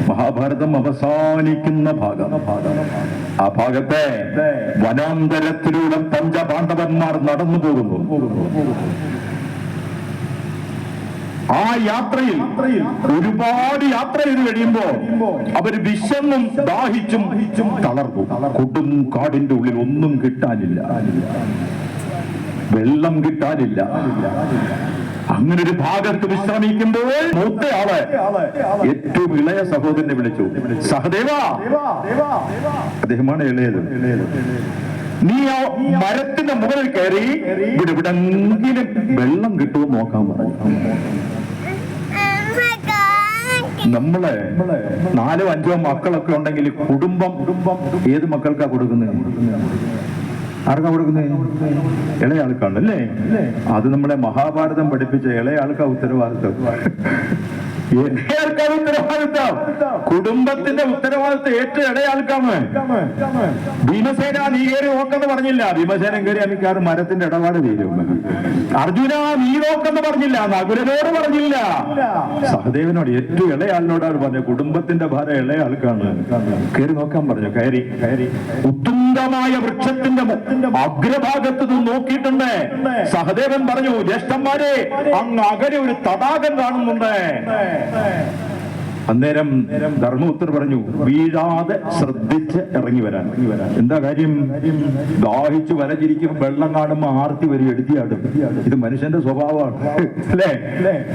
മഹാഭാരതം അവസാനിക്കുന്ന ഭാഗം. ആ ഭാഗത്തെ വനാന്തരത്തിലൂടെ പഞ്ചപാണ്ഡവന്മാർ നടന്നു പോകുന്നു. ആ യാത്രയിൽ ഒരുപാട് യാത്ര ചെയ്ത് കഴിയുമ്പോ അവർ വിശന്നും ദാഹിച്ചും തളർന്നു. കൊടും കാടിന്റെ ഉള്ളിൽ ഒന്നും കിട്ടാനില്ല, വെള്ളം കിട്ടാനില്ല. അങ്ങനെ ഒരു ഭാഗത്ത് വിശ്രമിക്കുമ്പോൾ മൂത്തയാള് ഏറ്റവും ഇളയ സഹോദരനെ വിളിച്ചു. സഹദേവ, അദ്ദേഹമാണ് ഇളയത്, നീ ആ മരത്തിന്റെ മുകളിൽ കയറി ഇവിടെങ്കിലും വെള്ളം കിട്ടുമോ നോക്കാൻ പറഞ്ഞു. നമ്മളെ 4 5 മക്കളൊക്കെ ഉണ്ടെങ്കിൽ കുടുംബം ഏത് മക്കൾക്കാ കൊടുക്കുന്നത്? ആർക്കാ കൊടുക്കുന്നത്? ഇളയ ആൾക്കാണ് അല്ലേ? അത് നമ്മളെ മഹാഭാരതം പഠിപ്പിച്ച ഇളയ ആൾക്കാ ഉത്തരവാദിത്വം. ഉത്തരവാദിത്വം കുടുംബത്തിന്റെ ഉത്തരവാദിത്വം ഏറ്റവും ഇളയ ആൾക്കാണ്. ഭീമസേന നീ കയറി നോക്കെന്ന് പറഞ്ഞില്ല, ഭീമസേനൻ കയറി അമിക്കാറ് മരത്തിന്റെ ഇടപാട് തീരും. അർജുന നീ നോക്കെന്ന് പറഞ്ഞില്ല, നകുലനോട് പറഞ്ഞില്ല, സഹദേവനോട് ഏറ്റവും ഇളയ ആളിനോടാണ് പറഞ്ഞത്. കുടുംബത്തിന്റെ ഭാരം ഇളയ ആൾക്കാണ്, കയറി നോക്കാൻ പറഞ്ഞു. കയറി ഉത്തുംഗമായ വൃക്ഷത്തിന്റെ അഗ്രഭാഗത്ത് നിന്ന് നോക്കിയിട്ടുണ്ട്. സഹദേവൻ പറഞ്ഞു, ജ്യേഷ്ഠന്മാരെ അങ്ങ് അകലെ ഒരു തടാകം കാണുന്നുണ്ട്. അന്നേരം ധർമ്മപുത്രർ പറഞ്ഞു, വീഴാതെ ശ്രദ്ധിച്ച് ഇറങ്ങി വരാൻ. എന്താ കാര്യം? ദാഹിച്ചു വരച്ചിരിക്കും, വെള്ളം കാണുമ്പോ ആർത്തി വരും, എഴുതിയാടും. ഇത് മനുഷ്യന്റെ സ്വഭാവമാണ് അല്ലേ?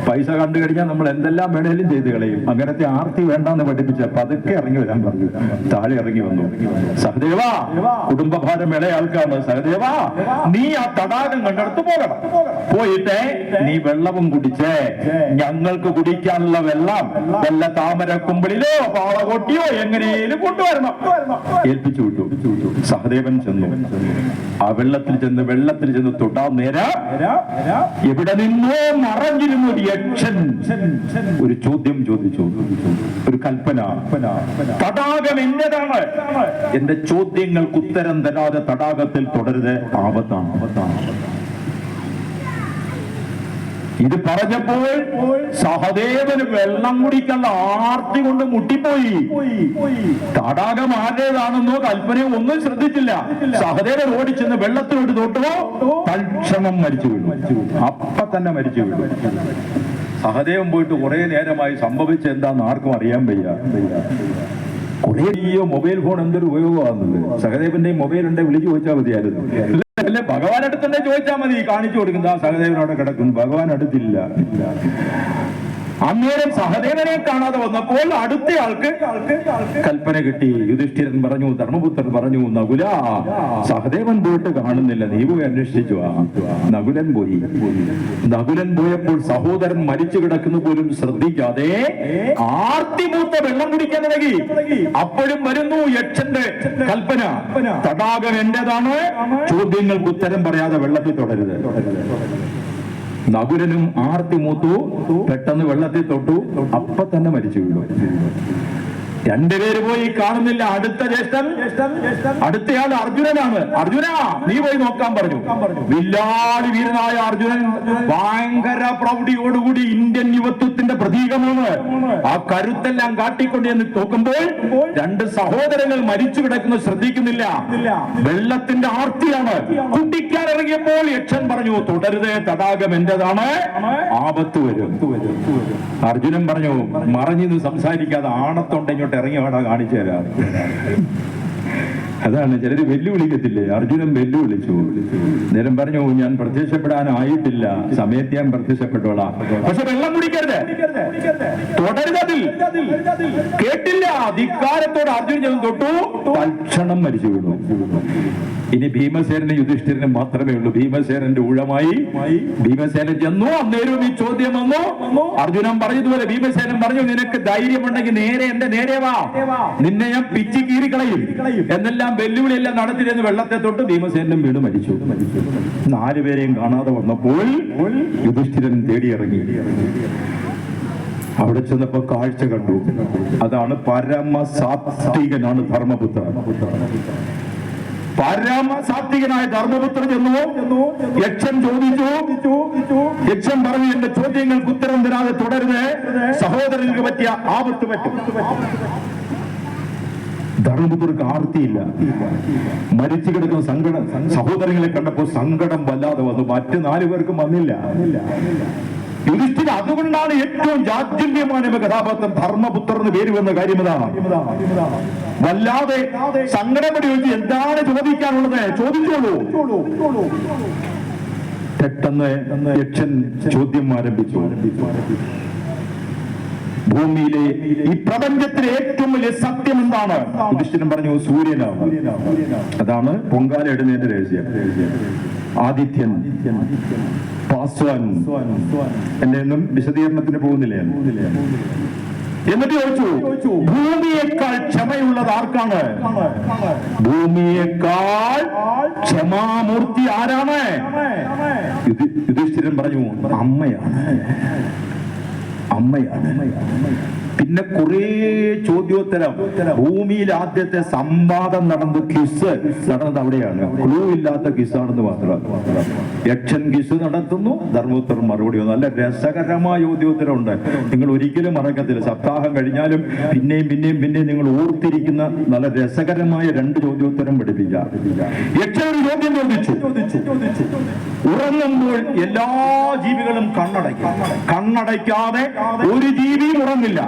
പൈസ കണ്ടു കഴിഞ്ഞാൽ നമ്മൾ എന്തെല്ലാം വേണേലും ചെയ്ത് കളയും. അങ്ങനത്തെ ആർത്തി വേണ്ടെന്ന് പഠിപ്പിച്ച പതുക്കെ ഇറങ്ങി വരാൻ പറഞ്ഞു. താഴെ ഇറങ്ങി വന്നു. സഹദേവ, കുടുംബഭാരം ഇളയ ആൾക്കാണ്. സഹദേവ, നീ ആ തടാകം കണ്ടെടുത്ത് പോകണം. പോയിട്ട് നീ വെള്ളവും കുടിച്ച് ഞങ്ങൾക്ക് കുടിക്കാനുള്ള വെള്ളം വല്ല താമരക്കുമ്പിളിലോ പാളകൊട്ടിയോ എങ്ങനെയും കൊണ്ടുവരണം. ഏൽപ്പിച്ചു വിട്ടു. സഹദേവൻ ചെന്നു. ആ വെള്ളത്തിൽ ചെന്ന് തൊട്ടാ നേരം എവിടെ നിന്നോ മറഞ്ഞിരുന്നു ഒരു യക്ഷൻ. ഒരു ചോദ്യം ചോദിച്ചു, ഒരു കൽപ്പന. തടാകം എന്റേതാണ്, എന്റെ ചോദ്യങ്ങൾക്ക് ഉത്തരം തരാതെ തടാകത്തിൽ തുടരുത്, ആപത്താണ്. ഇത് പറഞ്ഞപ്പോൾ സഹദേവന് വെള്ളം കുടിക്കാനുള്ള ആർത്തി കൊണ്ട് മുട്ടിപ്പോയി. തടാകം ആരുടേതാണെന്നോ കൽപ്പനയോ ഒന്നും ശ്രദ്ധിച്ചില്ല. സഹദേവൻ ഓടിച്ചെന്ന് വെള്ളത്തിലോട്ട് തൊട്ടുപോ തൽക്ഷണം മരിച്ചു വീണു. അപ്പൊ തന്നെ മരിച്ചു വീണു. സഹദേവൻ പോയിട്ട് കുറെ നേരമായി സംഭവിച്ച എന്താന്ന് ആർക്കും അറിയാൻ വയ്യ. കുറെ മൊബൈൽ ഫോൺ എന്തൊരു ഉപയോഗമാകുന്നത്. സഹദേവന്റെ മൊബൈൽ ഉണ്ടെങ്കിൽ വിളിച്ചു ചോദിച്ചാൽ മതിയായിരുന്നു. അല്ലെ, ഭഗവാൻ അടുത്തുണ്ടെ ചോദിച്ചാൽ മതി, കാണിച്ചു കൊടുക്കുന്നത്. ആ സഹദേവൻ അവിടെ കിടക്കുന്നു, ഭഗവാൻ അടുത്തില്ല. അന്നേരം സഹദേവനെ കാണാതെ വന്നപ്പോൾ അടുത്തയാൾക്ക് കൽപ്പന കിട്ടി. യുധിഷ്ഠിരൻ പറഞ്ഞു, ധർമ്മപുത്രൻ പറഞ്ഞു, നകുല, സഹദേവൻ പോയിട്ട് കാണുന്നില്ല, നീ പോയി അന്വേഷിച്ചു. നകുലൻ പോയപ്പോൾ സഹോദരൻ മരിച്ചു കിടക്കുന്നു പോലും ശ്രദ്ധിക്കാതെ ആർത്തിമൂത്ത വെള്ളം കുടിക്കാൻ തുടങ്ങി. അപ്പോഴും വരുന്നു യക്ഷന്റെ കൽപ്പന, തടാകം എന്റേതാണ്, ചോദ്യങ്ങൾക്ക് ഉത്തരം പറയാതെ വെള്ളത്തിൽ തുടരുത്. നകുലനും ആർത്തി മൂത്തു, പെട്ടെന്ന് വെള്ളത്തിൽ തൊട്ടു, അപ്പൊ തന്നെ മരിച്ചു വീണു. രണ്ടുപേര് പോയി കാണുന്നില്ല. അടുത്ത ജ്യേഷ്ഠൻ, അടുത്തയാൾ അർജുനനാണ്. അർജുന നീ പോയി നോക്കാൻ പറഞ്ഞു. വില്ലാളി വീരനായ അർജുനൻ ഭയങ്കര പ്രൗഢിയോടുകൂടി ഇന്ത്യൻ യുവത്വത്തിന്റെ പ്രതീകമാണ്. ആ കരുത്തെല്ലാം കാട്ടിക്കൊണ്ട് എന്ന് നോക്കുമ്പോൾ 2 സഹോദരങ്ങൾ മരിച്ചു കിടക്കുന്നത് ശ്രദ്ധിക്കുന്നില്ല. വെള്ളത്തിന്റെ ആർത്തിയാണ്. കുടിക്കാൻ ഇറങ്ങിയപ്പോൾ യക്ഷൻ പറഞ്ഞു, തുടരുത്, തടാകം എന്റേതാണ്, ആപത്ത് വരും. അർജുനൻ പറഞ്ഞു, മറഞ്ഞിന്ന് സംസാരിക്കാതെ ആണത്തോണ്ട് ഇങ്ങോട്ട് ഇറങ്ങി വേണം കാണിച്ചു തരാം. അതാണ് ചിലര് വെല്ലുവിളിക്കത്തില്ലേ, അർജുനൻ വെല്ലുവിളിച്ചു. നേരം പറഞ്ഞു, ഞാൻ പ്രത്യക്ഷപ്പെടാനായിട്ടില്ല, സമയത്ത് ഞാൻ പ്രത്യക്ഷപ്പെട്ടോളാം, പക്ഷെ വെള്ളം കുടിക്കരുത്, തുടരുന്നതിൽ കേട്ടില്ല. ധിക്കാരത്തോട് അർജുനൻ തൊട്ടു, തൽക്ഷണം മരിച്ചു വീണു. ഇനി ഭീമസേനനും യുധിഷ്ഠിരനും മാത്രമേ ഉള്ളൂ. ഭീമസേനന്റെ ഊഴമായി ഭീമസേനൻ ചെന്നു. അന്നേരവും ഈ ചോദ്യം വന്നു. അർജുനൻ പറഞ്ഞതുപോലെ ഭീമസേനൻ പറഞ്ഞു, നിനക്ക് ധൈര്യമുണ്ടെങ്കിൽ നേരെ എന്റെ നേരെ വാ, നിന്നെ ഞാൻ പിച്ചി കീറിക്കളയും എന്നെല്ലാം വെല്ലുവിളിയെല്ലാം നടത്തിയിരുന്ന് വെള്ളത്തെ തൊട്ട് ഭീമസേനനും വീണ് മരിച്ചു. 4 പേരെയും കാണാതെ വന്നപ്പോൾ യുധിഷ്ഠിരൻ തേടിയിറങ്ങി. അവിടെ ചെന്നപ്പോ കാഴ്ച കണ്ടു. അതാണ് പരമസാത്വികനാണ് ധർമ്മപുത്രൻ. പരമസാത്വികനായ ധർമ്മപുത്രൻ ചെന്നു യക്ഷൻ ചോദിച്ചു. യക്ഷൻ പറഞ്ഞു, എന്റെ ചോദ്യങ്ങൾക്ക് ഉത്തരം തരാതെ തുടരുത്, സഹോദരങ്ങൾക്ക് പറ്റിയ ആപത്ത് പറ്റും. ധർമ്മപുത്രർക്ക് ആർത്തിയില്ല. മരിച്ചു കിടക്കുന്ന സങ്കടം, സഹോദരങ്ങളെ കണ്ടപ്പോൾ സങ്കടം വല്ലാതെ വന്നു. മറ്റ് 4 പേർക്കും വന്നില്ല. യുധിഷ്ഠിരൻ അതുകൊണ്ടാണ് ഏറ്റവും ജാജ്വല്യമായ കഥാപാത്രം ധർമ്മപുത്രന് പേര് വന്ന കാര്യം ഇതാണ്. വല്ലാതെ സങ്കടം കൂടി ചോദിച്ചു, എന്താണ് ചോദിക്കാനുള്ളത്, ചോദിച്ചോളൂ. പെട്ടെന്ന് യക്ഷൻ ചോദ്യം ആരംഭിച്ചു. ഭൂമിയിലെ ഈ പ്രപഞ്ചത്തിലെ ഏറ്റവും വലിയ സത്യം എന്താണ്? യുധിഷ്ഠിരൻ പറഞ്ഞു, സൂര്യനാണ്. അതാണ് പൊങ്കാല ഇടുന്നതിന്റെ രഹസ്യം. ആദിത്യൻ, പാസ്വാൻ, എന്റെ ഒന്നും വിശദീകരണത്തിന് പോകുന്നില്ല. എന്നിട്ട് ചോദിച്ചു, ഭൂമിയേക്കാൾ ക്ഷമയുള്ളത് ആർക്കാണ്? ഭൂമിയേക്കാൾ ക്ഷമാമൂർത്തി ആരാണ്? യുധിഷ്ഠിരൻ പറഞ്ഞു, അമ്മയാണ്. പിന്നെ കുറെ ചോദ്യോത്തരം. ഭൂമിയിൽ ആദ്യത്തെ സംവാദം നടന്നത്, ക്വിസ് നടന്നത് അവിടെയാണ്. ക്ലൂ ഇല്ലാത്ത ക്വിസാണെന്ന് മാത്രം. യക്ഷൻ ക്വിസ് നടത്തുന്നു, ധർമ്മപുത്രൻ മറുപടി. നല്ല രസകരമായ ചോദ്യോത്തരം ഉണ്ട്. നിങ്ങൾ ഒരിക്കലും മറക്കത്തില്ല. സപ്താഹം കഴിഞ്ഞാലും പിന്നെയും നിങ്ങൾ ഓർത്തിരിക്കുന്ന നല്ല രസകരമായ 2 ചോദ്യോത്തരം പഠിപ്പിക്കാം. യക്ഷൻ ഒരു ചോദ്യം ചോദിച്ചു. ഉറങ്ങുമ്പോൾ എല്ലാ ജീവികളും കണ്ണടയ്ക്കാതെ ഒരു ജീവിയും ഉറങ്ങില്ല.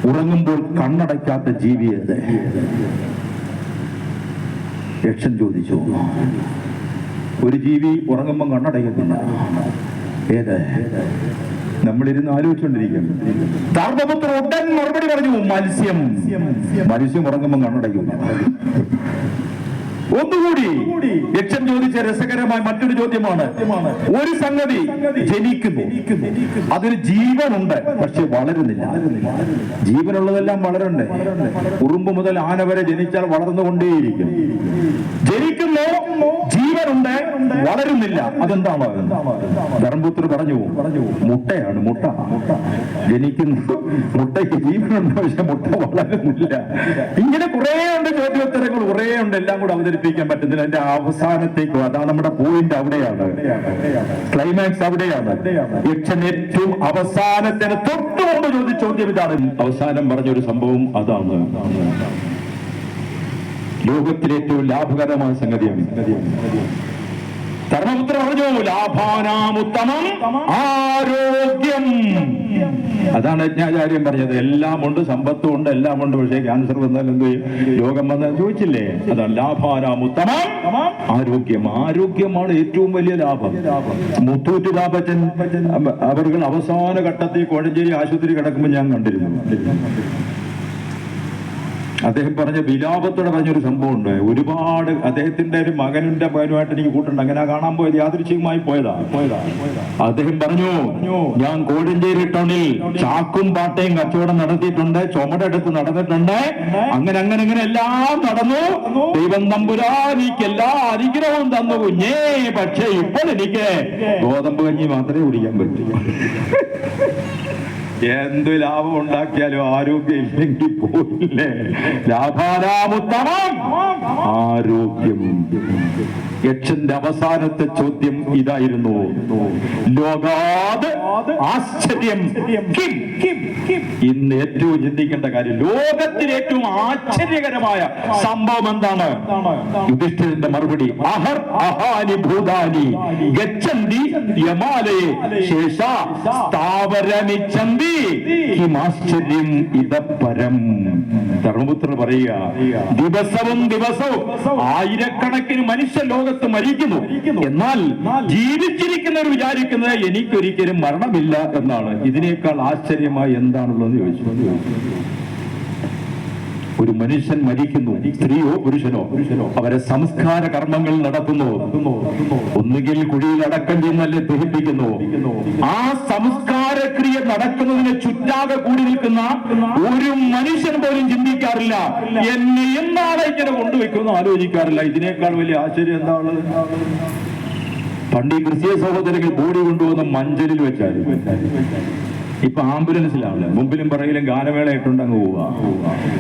ഉറങ്ങുമ്പോൾ കണ്ണടയ്ക്കാത്ത ജീവി ഏത്? യക്ഷൻ ചോദിച്ചു. ഒരു ജീവി ഉറങ്ങുമ്പോൾ കണ്ണടയ്ക്കുന്നില്ല. ഏത്? നമ്മളിരുന്ന് ആലോചിച്ചുകൊണ്ടിരിക്കും. ധർമ്മപുത്രൻ ഉടൻ മറുപടി പറഞ്ഞു, മത്സ്യം ഉറങ്ങുമ്പോൾ കണ്ണടയ്ക്കുന്നു. ഒന്നുകൂടി യക്ഷൻ ചോദിച്ച രസകരമായ മറ്റൊരു ചോദ്യമാണ്. ഒരു സംഗതി ജനിക്കുന്നു, അതിന് ജീവനുണ്ട്, പക്ഷെ വളരുന്നില്ല. ജീവനുള്ളതെല്ലാം വളരണ്ടേ? ഉറുമ്പ് മുതൽ ആന വരെ ജനിച്ചാൽ വളർന്നുകൊണ്ടേയിരിക്കും. ജനിക്കുന്നു, ജീവനുണ്ട്, വളരുന്നില്ല. അതെന്താണ്? ധർമ്മപുത്രൻ പറഞ്ഞു, മുട്ടയാണ്. മുട്ട ജനിക്കുന്നു, മുട്ടയ്ക്ക് ജീവനുണ്ട്, പക്ഷെ മുട്ട വളരുന്നില്ല. ഇങ്ങനെ കുറെ ഉണ്ട് ചോദ്യോത്തരങ്ങൾ, കുറെ ഉണ്ട്. എല്ലാം കൂടെ അവതരിപ്പിക്കാൻ പറ്റുന്നില്ല. എന്റെ അവസാനത്തേക്കോ, അതാണ് നമ്മുടെ പോയിന്റ്. അവിടെയാണ് ക്ലൈമാക്സ്, അവിടെയാണ്. യക്ഷൻ ഏറ്റവും അവസാനത്തിന് തൊട്ടുകൊണ്ട് ചോദിച്ച ചോദ്യം ഇതാണ്. അവസാനം പറഞ്ഞൊരു സംഭവം അതാണ്. ലോകത്തിലെ ഏറ്റവും ലാഭകരമായ സംഗതിയാണ്. ധർമ്മപുത്രൻ പറഞ്ഞു, ലാഭാനാമുത്തമം ആരോഗ്യം. അതാണ് യജ്ഞാചാര്യം പറഞ്ഞത്. എല്ലാം ഉണ്ട്, സമ്പത്തും ഉണ്ട്, എല്ലാം ഉണ്ട്. പക്ഷേ ക്യാൻസർ വന്നാൽ എന്ത് ചെയ്യും, രോഗം വന്നാൽ ചോദിച്ചില്ലേ? അതാണ് ലാഭാനാമുത്തമം ആരോഗ്യം. ആരോഗ്യമാണ് ഏറ്റവും വലിയ ലാഭം. മുത്തൂറ്റ് ലാഭച്ചൻ അവർ അവസാന ഘട്ടത്തിൽ കോഴഞ്ചേരി ആശുപത്രി കിടക്കുമ്പോൾ ഞാൻ കണ്ടിരുന്നു. അദ്ദേഹം പറഞ്ഞ വിലാപത്തോടെ പറഞ്ഞൊരു സംഭവം ഉണ്ട്. ഒരുപാട് അദ്ദേഹത്തിന്റെ ഒരു മകനുമായിട്ട് എനിക്ക് കൂട്ടുണ്ട്. അങ്ങനെ കാണാൻ പോയത് യാദൃശ്ചികമായി പോയതാ. അദ്ദേഹം പറഞ്ഞു, ഞാൻ കോഴഞ്ചേരി ടൗണിൽ ചാക്കും പാട്ടയും കച്ചവടം നടത്തിയിട്ടുണ്ട്, ചുമടെടുത്ത് നടന്നിട്ടുണ്ട്. അങ്ങനെ എല്ലാം നടന്നു. ദൈവം തമ്പുരാനിക്ക് എല്ലാ അനുഗ്രഹവും തന്നു കുഞ്ഞേ. പക്ഷെ ഇപ്പോൾ എനിക്ക് ഗോതമ്പ് കഞ്ഞി മാത്രമേ കുടിക്കാൻ പറ്റൂ. എന്ത് ലാഭം ഉണ്ടാക്കിയാലും ആരോഗ്യം ഇല്ലെങ്കിൽ പോയില്ലേ? ലാഭാനാമുത്തമം ആരോഗ്യം. യക്ഷന്റെ അവസാനത്തെ ചോദ്യം ഇതായിരുന്നു. ലോകാത് ആശ്ചര്യം കിം. ഇന്ന് ഏറ്റവും ചിന്തിക്കേണ്ട കാര്യം, ലോകത്തിലെ ഏറ്റവും ആശ്ചര്യകരമായ സംഭവം എന്താണ്? യുധിഷ്ഠിരന്റെ മറുപടി, അഹർ അഹാനി ഭൂതാനി ഗച്ഛന്തി യമാലേ ശേഷ സ്ഥാവരമിച്ഛന്തി കിമാശ്ചര്യം ഇതപരം. ധർമ്മപുത്രൻ പറയുക, ദിവസവും ആയിരക്കണക്കിന് മനുഷ്യ ലോകത്ത് മരിക്കുന്നു. എന്നാൽ ജീവിച്ചിരിക്കുന്നവർ വിചാരിക്കുന്നത് എനിക്കൊരിക്കലും മരണമില്ല എന്നാണ്. ഇതിനേക്കാൾ ആശ്ചര്യമായി എന്താണുള്ളത് ചോദിച്ചു. ഒരു മനുഷ്യൻ മരിക്കുന്നു, സ്ത്രീയോ പുരുഷനോ, അവരെ സംസ്കാര കർമ്മങ്ങൾ നടത്തുന്നു. ഒന്നുകിൽ കുഴിയിൽ അടക്കം ചെയ്യുന്നല്ലേ ദഹിപ്പിക്കുന്നു. ആ സംസ്കാരക്രിയ നടക്കുന്നതിന് ചുറ്റാകെ കൂടി നിൽക്കുന്ന ഒരു മനുഷ്യൻ പോലും ചിന്തിക്കാറില്ല, എന്നെ എന്നാണ് ഇങ്ങനെ കൊണ്ടുവയ്ക്കുന്നു ആലോചിക്കാറില്ല. ഇതിനേക്കാൾ വലിയ ആശ്ചര്യം എന്താണ്? പണ്ട് ഈ ക്രിസ്തീയ സഹോദരങ്ങൾ ബോഡി കൊണ്ടുവന്ന മഞ്ചലിൽ വെച്ചാൽ ഇപ്പൊ ആംബുലൻസിലാണ്, മുമ്പിലും പറയിലും ഗാനമേളയായിട്ടുണ്ട് അങ്ങ് പോവുക.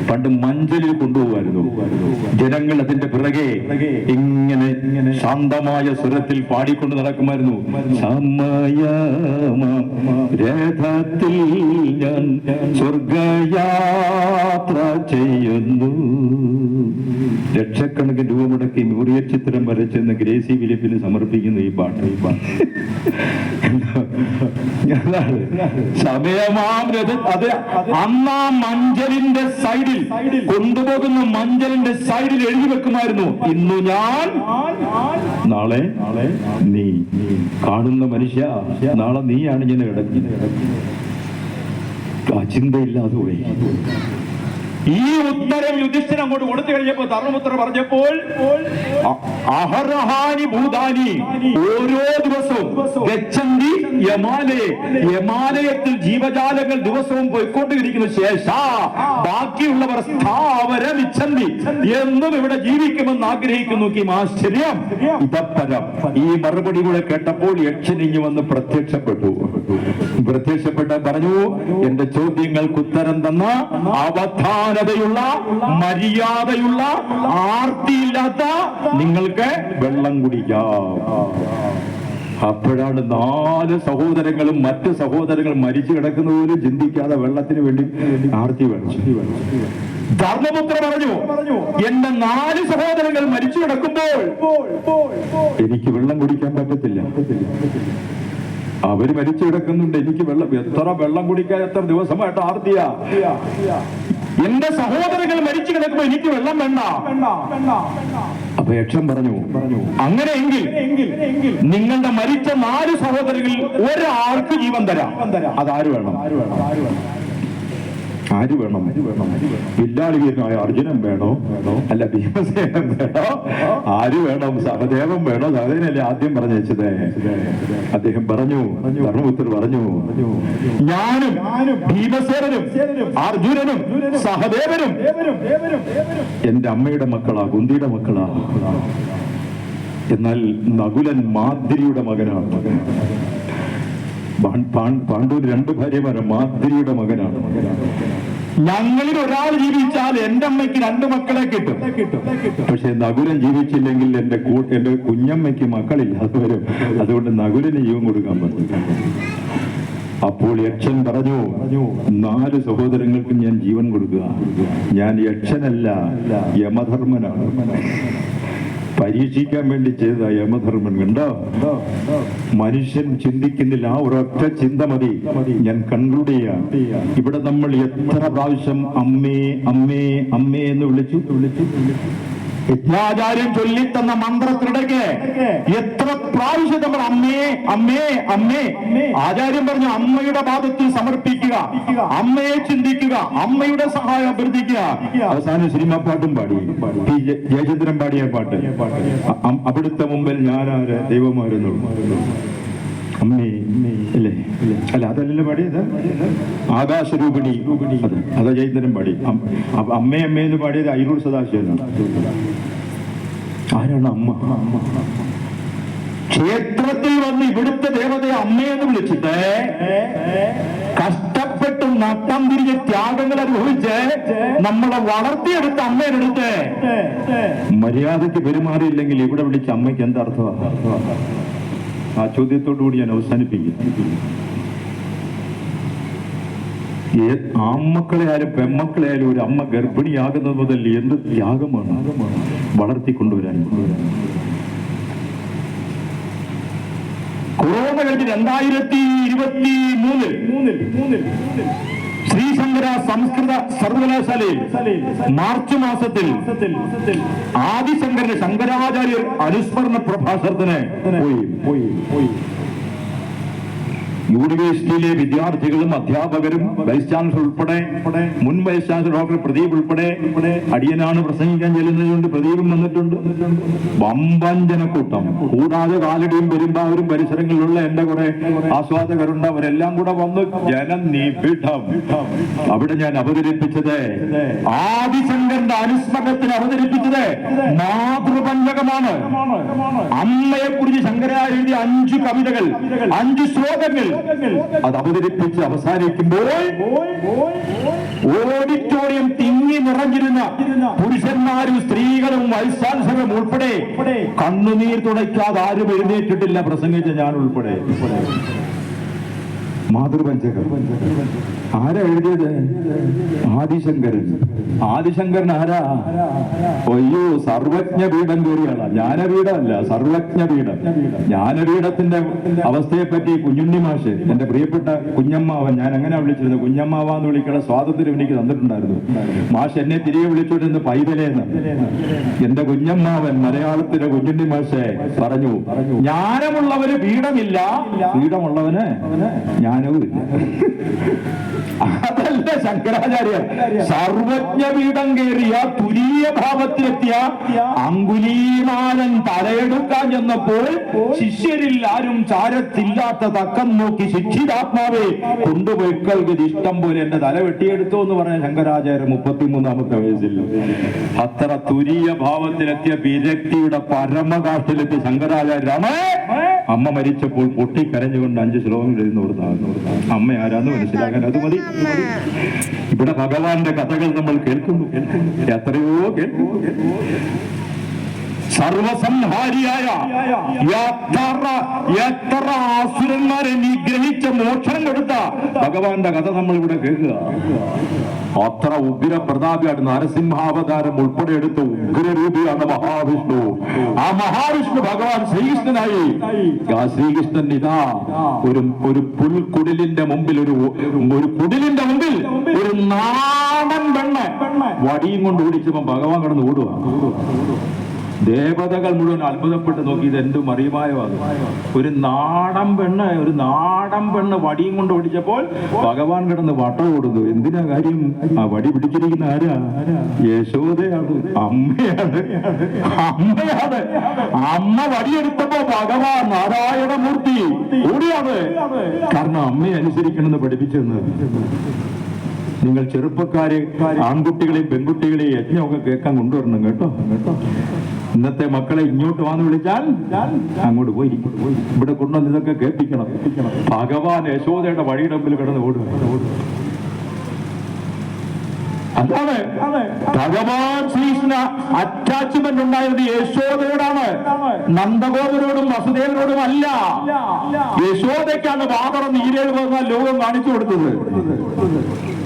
പണ്ട് മഞ്ചലിൽ കൊണ്ടുപോകുമായിരുന്നു. ജനങ്ങൾ അതിന്റെ പിറകെ ഇങ്ങനെ ശാന്തമായ സ്വരത്തിൽ പാടിക്കൊണ്ട് നടക്കുമായിരുന്നു. രഥത്തിൽ ഞാൻ സ്വർഗയാത്ര ചെയ്യുന്നു. ലക്ഷക്കണക്കിന് രൂപ മുടക്കി നൂറിയ ചിത്രം വരച്ചെന്ന് ഗ്രേസി ഫിലിപ്പിന് സമർപ്പിക്കുന്നു ഈ പാട്ട്. സമയമാം രഥ, അത് അന്നാ മഞ്ചലിന്റെ സൈഡിൽ കൊണ്ടുപോകുന്ന മഞ്ചലിന്റെ സൈഡിൽ എഴുതി വെക്കുമായിരുന്നു, ഇന്നു ഞാൻ, നാളെ നീ. കാണുന്ന മനുഷ്യ, നാളെ നീയാണ് ഇങ്ങനെ കിടക്കുന്നത്. ആ ചിന്തയില്ലാതെ പോയി. ഈ ഉത്തരം യുധിഷ്ഠിരൻ അങ്ങോട്ട് കൊടുത്തു കഴിഞ്ഞപ്പോൾ ധർമ്മപുത്രർ പറഞ്ഞപ്പോൾ അഹർഹാനി ഭൂതാനി, ഓരോ ദിവസവും ഗച്ഛന്തി യമാലയെ, യമാലയത്തിൽ ജീവജാലങ്ങൾ ദിവസവും പോയിക്കൊണ്ടിരിക്കുന്ന ശേഷ ബാക്കിയുള്ളവർ സ്ഥാവരമിച്ഛന്തി, എന്നും ഇവിടെ ജീവിക്കുമെന്ന് ആഗ്രഹിക്കുന്നു. ആശ്ചര്യം ഇതപ്പരം. ഈ മറുപടി കൂടെ കേട്ടപ്പോൾ യക്ഷനിഞ്ഞു വന്ന് പ്രത്യക്ഷപ്പെട്ടു. പറഞ്ഞു, എന്റെ ചോദ്യങ്ങൾക്ക് ഉത്തരം തന്ന അവധാനതയുള്ള, മര്യാദയുള്ള, ആർത്തിയില്ലാത്ത നിങ്ങൾക്ക് വെള്ളം കുടിക്കാം. അപ്പോഴാണ് 4 സഹോദരങ്ങളും മറ്റ് സഹോദരങ്ങൾ മരിച്ചു കിടക്കുന്ന പോലും ചിന്തിക്കാതെ വെള്ളത്തിന് വേണ്ടി ആർത്തി വേണം. ധർമ്മപുത്ര പറഞ്ഞു, എന്റെ 4 സഹോദരങ്ങൾ മരിച്ചു കിടക്കുമ്പോൾ എനിക്ക് വെള്ളം കുടിക്കാൻ പറ്റത്തില്ല. അവര് മരിച്ചു കിടക്കുന്നുണ്ട്, എനിക്ക് വെള്ളം, എത്ര വെള്ളം കുടിക്കാൻ എത്ര ദിവസമായിട്ട് ആർത്തിയാ. എന്റെ സഹോദരങ്ങൾ മരിച്ചു കിടക്കുമ്പോ എനിക്ക് വെള്ളം വേണ്ട. അപ്പൊ യക്ഷൻ പറഞ്ഞു, അങ്ങനെയെങ്കിൽ നിങ്ങളുടെ മരിച്ച 4 സഹോദരങ്ങളിൽ ഒരാൾക്ക് ജീവൻ തരാം. അതാര് വേണം? ആര് വേണം? വില്ലാളികനായ അർജുനൻ വേണോ? അല്ല ഭീമസേനൻ വേണോ? ആര് വേണം? സഹദേവൻ വേണോ? സഹദേവനല്ലേ ആദ്യം പറഞ്ഞു വെച്ചത്. അദ്ദേഹം പറഞ്ഞു, ധർമ്മപുത്രർ പറഞ്ഞു, ഞാനും ഭീമസേനനും അർജുനനും സഹദേവനും എന്റെ അമ്മയുടെ മക്കളാ, കുന്തിയുടെ മക്കളാ. എന്നാൽ നകുലൻ മാദ്രിയുടെ മകനാണ്. പാണ്ഡുവിന് 2 ഭാര്യമാരാണ്. മാദ്രിയുടെ മകനാണ്. ഞങ്ങളിൽ ഒരാൾ ജീവിച്ചാൽ എന്റെ അമ്മയ്ക്ക് 2 മക്കളെ കിട്ടും. പക്ഷെ നകുലൻ ജീവിച്ചില്ലെങ്കിൽ എന്റെ കുഞ്ഞമ്മയ്ക്ക് മക്കളില്ലാതെ വരും. അതുകൊണ്ട് നകുലന് ജീവൻ കൊടുക്കാൻ പറ്റും. അപ്പോൾ യക്ഷൻ പറഞ്ഞു, 4 സഹോദരങ്ങൾക്കും ഞാൻ ജീവൻ കൊടുക്കുക. ഞാൻ യക്ഷനല്ല, യമധർമ്മനാണ്. പരീക്ഷിക്കാൻ വേണ്ടി ചെയ്ത യമധർമ്മൻ. കണ്ടോ, മനുഷ്യൻ ചിന്തിക്കുന്നില്ല. ആ ഒരൊറ്റ ചിന്ത മതി. ഞാൻ കൺക്ലൂഡ് ചെയ്യാം. ഇവിടെ നമ്മൾ എത്ര പ്രാവശ്യം അമ്മേ അമ്മേ അമ്മേ എന്ന് വിളിച്ചു. യജ്ഞാചാര്യൻ ചൊല്ലിത്തന്ന മന്ത്രത്തിനിടയ്ക്ക് എത്ര പ്രാവശ്യം നമ്മൾ അമ്മേ അമ്മേ അമ്മേ. ആചാര്യൻ പറഞ്ഞു, അമ്മയുടെ പാദത്തിൽ സമർപ്പിക്കുക, അമ്മയെ ചിന്തിക്കുക, അമ്മയുടെ സഹായം അഭ്യർത്ഥിക്കുക. അവസാനം സിനിമാ പാട്ടും പാടി, ജയചന്ദ്രൻ പാടിയ പാട്ട്, അവിടുത്തെ മുമ്പിൽ ഞാനാര് ദൈവമാരെന്നുള്ളൂ. അമ്മേ അല്ലേ? അല്ല, അതല്ലല്ലോ പാടിയത്. ആകാശരൂപിണി, അത് ജയചന്ദ്രൻ പാടി. അമ്മേ അമ്മേ എന്ന് പാടിയത് അയിരൂർ സദാശിവനാണ്. ആരാണ് അമ്മ? ക്ഷേത്രത്തിൽ വന്ന് ഇവിടുത്തെ ദേവതയെ അമ്മയെന്ന് വിളിച്ചിട്ട് കഷ്ടപ്പെട്ട് നട്ടം തിരിഞ്ഞ് ത്യാഗങ്ങൾ അനുഭവിച്ച് നമ്മളെ വളർത്തിയെടുത്ത അമ്മേനെടുത്ത് മര്യാദയ്ക്ക് പെരുമാറിയില്ലെങ്കിൽ ഇവിടെ വിളിച്ച അമ്മയ്ക്ക് എന്താർത്ഥമാണ്? ആ ചോദ്യത്തോടുകൂടി ഞാൻ അവസാനിപ്പിക്കും. ആൺമക്കളെ ആയാലും പെൺമക്കളെ ആയാലും ഒരു അമ്മ ഗർഭിണിയാകുന്നത് മുതൽ എന്ത് ത്യാഗമാണ് വളർത്തിക്കൊണ്ടുവരാൻ. കൊറോണ കഴിഞ്ഞ് 2023 ശ്രീശങ്കര സംസ്കൃത സർവകലാശാലയിൽ മാർച്ച് മാസത്തിൽ ആദിശങ്കരന് ശങ്കരാചാര്യർ അനുസ്മരണ പ്രഭാഷണത്തിന് പോയി. യൂണിവേഴ്സിറ്റിയിലെ വിദ്യാർത്ഥികളും അധ്യാപകരും വൈസ് ചാൻസലർ ഉൾപ്പെടെ, മുൻ വൈസ് ചാൻസലർ ഡോക്ടർ പ്രദീപ് ഉൾപ്പെടെ, അടിയനാണ് പ്രസംഗിക്കാൻ ചെല്ലുന്നതുകൊണ്ട് പ്രദീപും വന്നിട്ടുണ്ട്. വമ്പൻ ജനക്കൂട്ടം. കൂടാതെ കാലടിയും പെരുമ്പാവൂരും പരിസരങ്ങളിലുള്ള എന്റെ കുറെ ആസ്വാദകരുണ്ട്. അവരെല്ലാം കൂടെ വന്ന് ജനനിബിഡം. അവിടെ ഞാൻ അവതരിപ്പിച്ചത്, ആദിശങ്കരന്റെ അനുസ്മരണത്തിന് അവതരിപ്പിച്ചത് മാതൃപഞ്ചകമാണ്. അമ്മയെ കുറിച്ച് ശങ്കരാചാര്യ എഴുതിയ 5 കവിതകൾ, 5 ശ്ലോകങ്ങൾ അത് അവതരിപ്പിച്ച് അവസാനിക്കുമ്പോൾ ഓഡിറ്റോറിയം തിങ്ങി നിറഞ്ഞിരുന്ന പുരുഷന്മാരും സ്ത്രീകളും വൈസ് ചാൻസലറും ഉൾപ്പെടെ കണ്ണുനീർ തുടയ്ക്കാതെ ആരും എഴുന്നേറ്റിട്ടില്ല, പ്രസംഗിച്ച ഞാൻ ഉൾപ്പെടെ. മാതൃപഞ്ചകം ആരാ എഴുതിയത്? ആദിശങ്കരൻ. ആദിശങ്കരൻ ആരാ? അയ്യോ, സർവജ്ഞ പീഠം കയറിയാണ്. ജ്ഞാനപീഠമല്ല, സർവജ്ഞ പീഠം. ജ്ഞാനപീഠത്തിന്റെ അവസ്ഥയെ പറ്റി കുഞ്ഞുണ്ണി മാഷ്, എന്റെ പ്രിയപ്പെട്ട കുഞ്ഞമ്മാവൻ, ഞാൻ അങ്ങനെ വിളിച്ചിരുന്നത്, കുഞ്ഞമ്മാവാന്ന് വിളിക്കുന്ന സ്വാതന്ത്ര്യം എനിക്ക് തന്നിട്ടുണ്ടായിരുന്നു. മാഷ് എന്നെ തിരികെ വിളിച്ചോണ്ടിരുന്ന പൈതലേന്ന്. എന്റെ കുഞ്ഞമ്മാവൻ, മലയാളത്തിലെ കുഞ്ഞുണ്ണി മാഷെ പറഞ്ഞു, ജ്ഞാനമുള്ളവന് പീഠമില്ല, പീഠമുള്ളവന് ജ്ഞാനവും ഇല്ല. അതല്ല ശങ്കരാചാര്യർ. സർവജ്ഞ പീഠം കയറിയ തുരീയ ഭാവത്തിലെത്തിയ അങ്കുലീമാലൻ തലയെടുക്കാൻ ചെന്നപ്പോൾ ശിഷ്യരിൽ ആരും ചാരത്തില്ലാത്ത തക്കം നോക്കി ശിക്ഷിതാത്മാവെ കൊണ്ടുപോയിക്കൾക്ക് ഇഷ്ടം പോലെ എന്റെ തല വെട്ടിയെടുത്തോ എന്ന് പറഞ്ഞ ശങ്കരാചാര്യർ 33-ാമത്തെ വയസ്സിൽ. അത്ര തുരീയ ഭാവത്തിലെത്തിയ വിരക്തിയുടെ പരമകാഷ്ഠിലെത്തിയ ശങ്കരാചാര്യരാണ് അമ്മ മരിച്ചപ്പോൾ പൊട്ടിക്കരഞ്ഞുകൊണ്ട് 5 ശ്ലോകങ്ങൾ എഴുതുന്ന കൊടുത്താണ്. അമ്മ ആരാന്ന് മനസ്സിലാക്കാൻ അത് മതി. ഇവിടെ ഭഗവാന്റെ കഥകൾ നമ്മൾ കേൾക്കുന്നു, എത്രയോ കേൾക്കുന്നു. സർവസംഹാരിയായ എത്ര ആസുരന്മാരെ നിഗ്രഹിച്ച മോക്ഷം കൊടുത്ത ഭഗവാന്റെ കഥ നമ്മൾ ഇവിടെ കേൾക്കുക. അത്ര ഉഗ്ര പ്രതാപിയാണ്. നരസിംഹാവതാരം ഉൾപ്പെടെ എടുത്ത ഉഗ്രരൂപിയാണ് മഹാവിഷ്ണു. ആ മഹാവിഷ്ണു ഭഗവാൻ ശ്രീകൃഷ്ണനായി. ആ ശ്രീകൃഷ്ണൻ ഇതാ ഒരു പുൽക്കുടിലിന്റെ മുമ്പിൽ, ഒരു കുടിലിന്റെ മുമ്പിൽ ഒരു നാടൻ പെണ്ണ് വടിയും കൊണ്ട് ഓടിച്ചപ്പോ ഭഗവാൻ കിടന്ന് ഓടുക. ദേവതകൾ മുഴുവൻ അത്ഭുതപ്പെട്ട് നോക്കി, ഇത് എന്തും അറിയുമായവാണ്. ഒരു നാടൻ പെണ്ണ് വടിയും കൊണ്ട് ഓടിച്ചപ്പോൾ ഭഗവാൻ കിടന്ന് വട്ടം ഓടുന്നു. എന്തിനാ കാര്യം? ആ വടി പിടിച്ചിരിക്കുന്ന ആരാ? യശോദയാണ്, അമ്മയാണ്. അമ്മ വടിയെടുത്തപ്പോ ഭഗവാൻ നാരായണമൂർത്തി ഓടിയാണ്. കാരണം അമ്മയെ അനുസരിക്കണമെന്ന് പഠിപ്പിച്ചെന്ന്. നിങ്ങൾ ചെറുപ്പക്കാരെ, ആൺകുട്ടികളെയും പെൺകുട്ടികളെയും യജ്ഞമൊക്കെ കേൾക്കാൻ കൊണ്ടുവരണം കേട്ടോ. ഇന്നത്തെ മക്കളെ ഇങ്ങോട്ട് വന്ന് വിളിച്ചാൽ അങ്ങോട്ട് പോയി ഇവിടെ കൊണ്ടുവന്ന് ഇതൊക്കെ കേൾപ്പിക്കണം. ഭഗവാൻ യശോദയുടെ വഴിയുടെ മുമ്പിൽ കിടന്ന് ഓടുക. അതാണ് ഭഗവാൻ ശ്രീകൃഷ്ണ അറ്റാച്ച്മെന്റ് ഉണ്ടായത് യശോദയോടാണ്, നന്ദഗോപരോടും വസുദേവനോടും അല്ല. യശോദയ്ക്കാണ് വാതറ നീരേഴ് വന്നാൽ ലോകം കാണിച്ചു കൊടുത്തത്.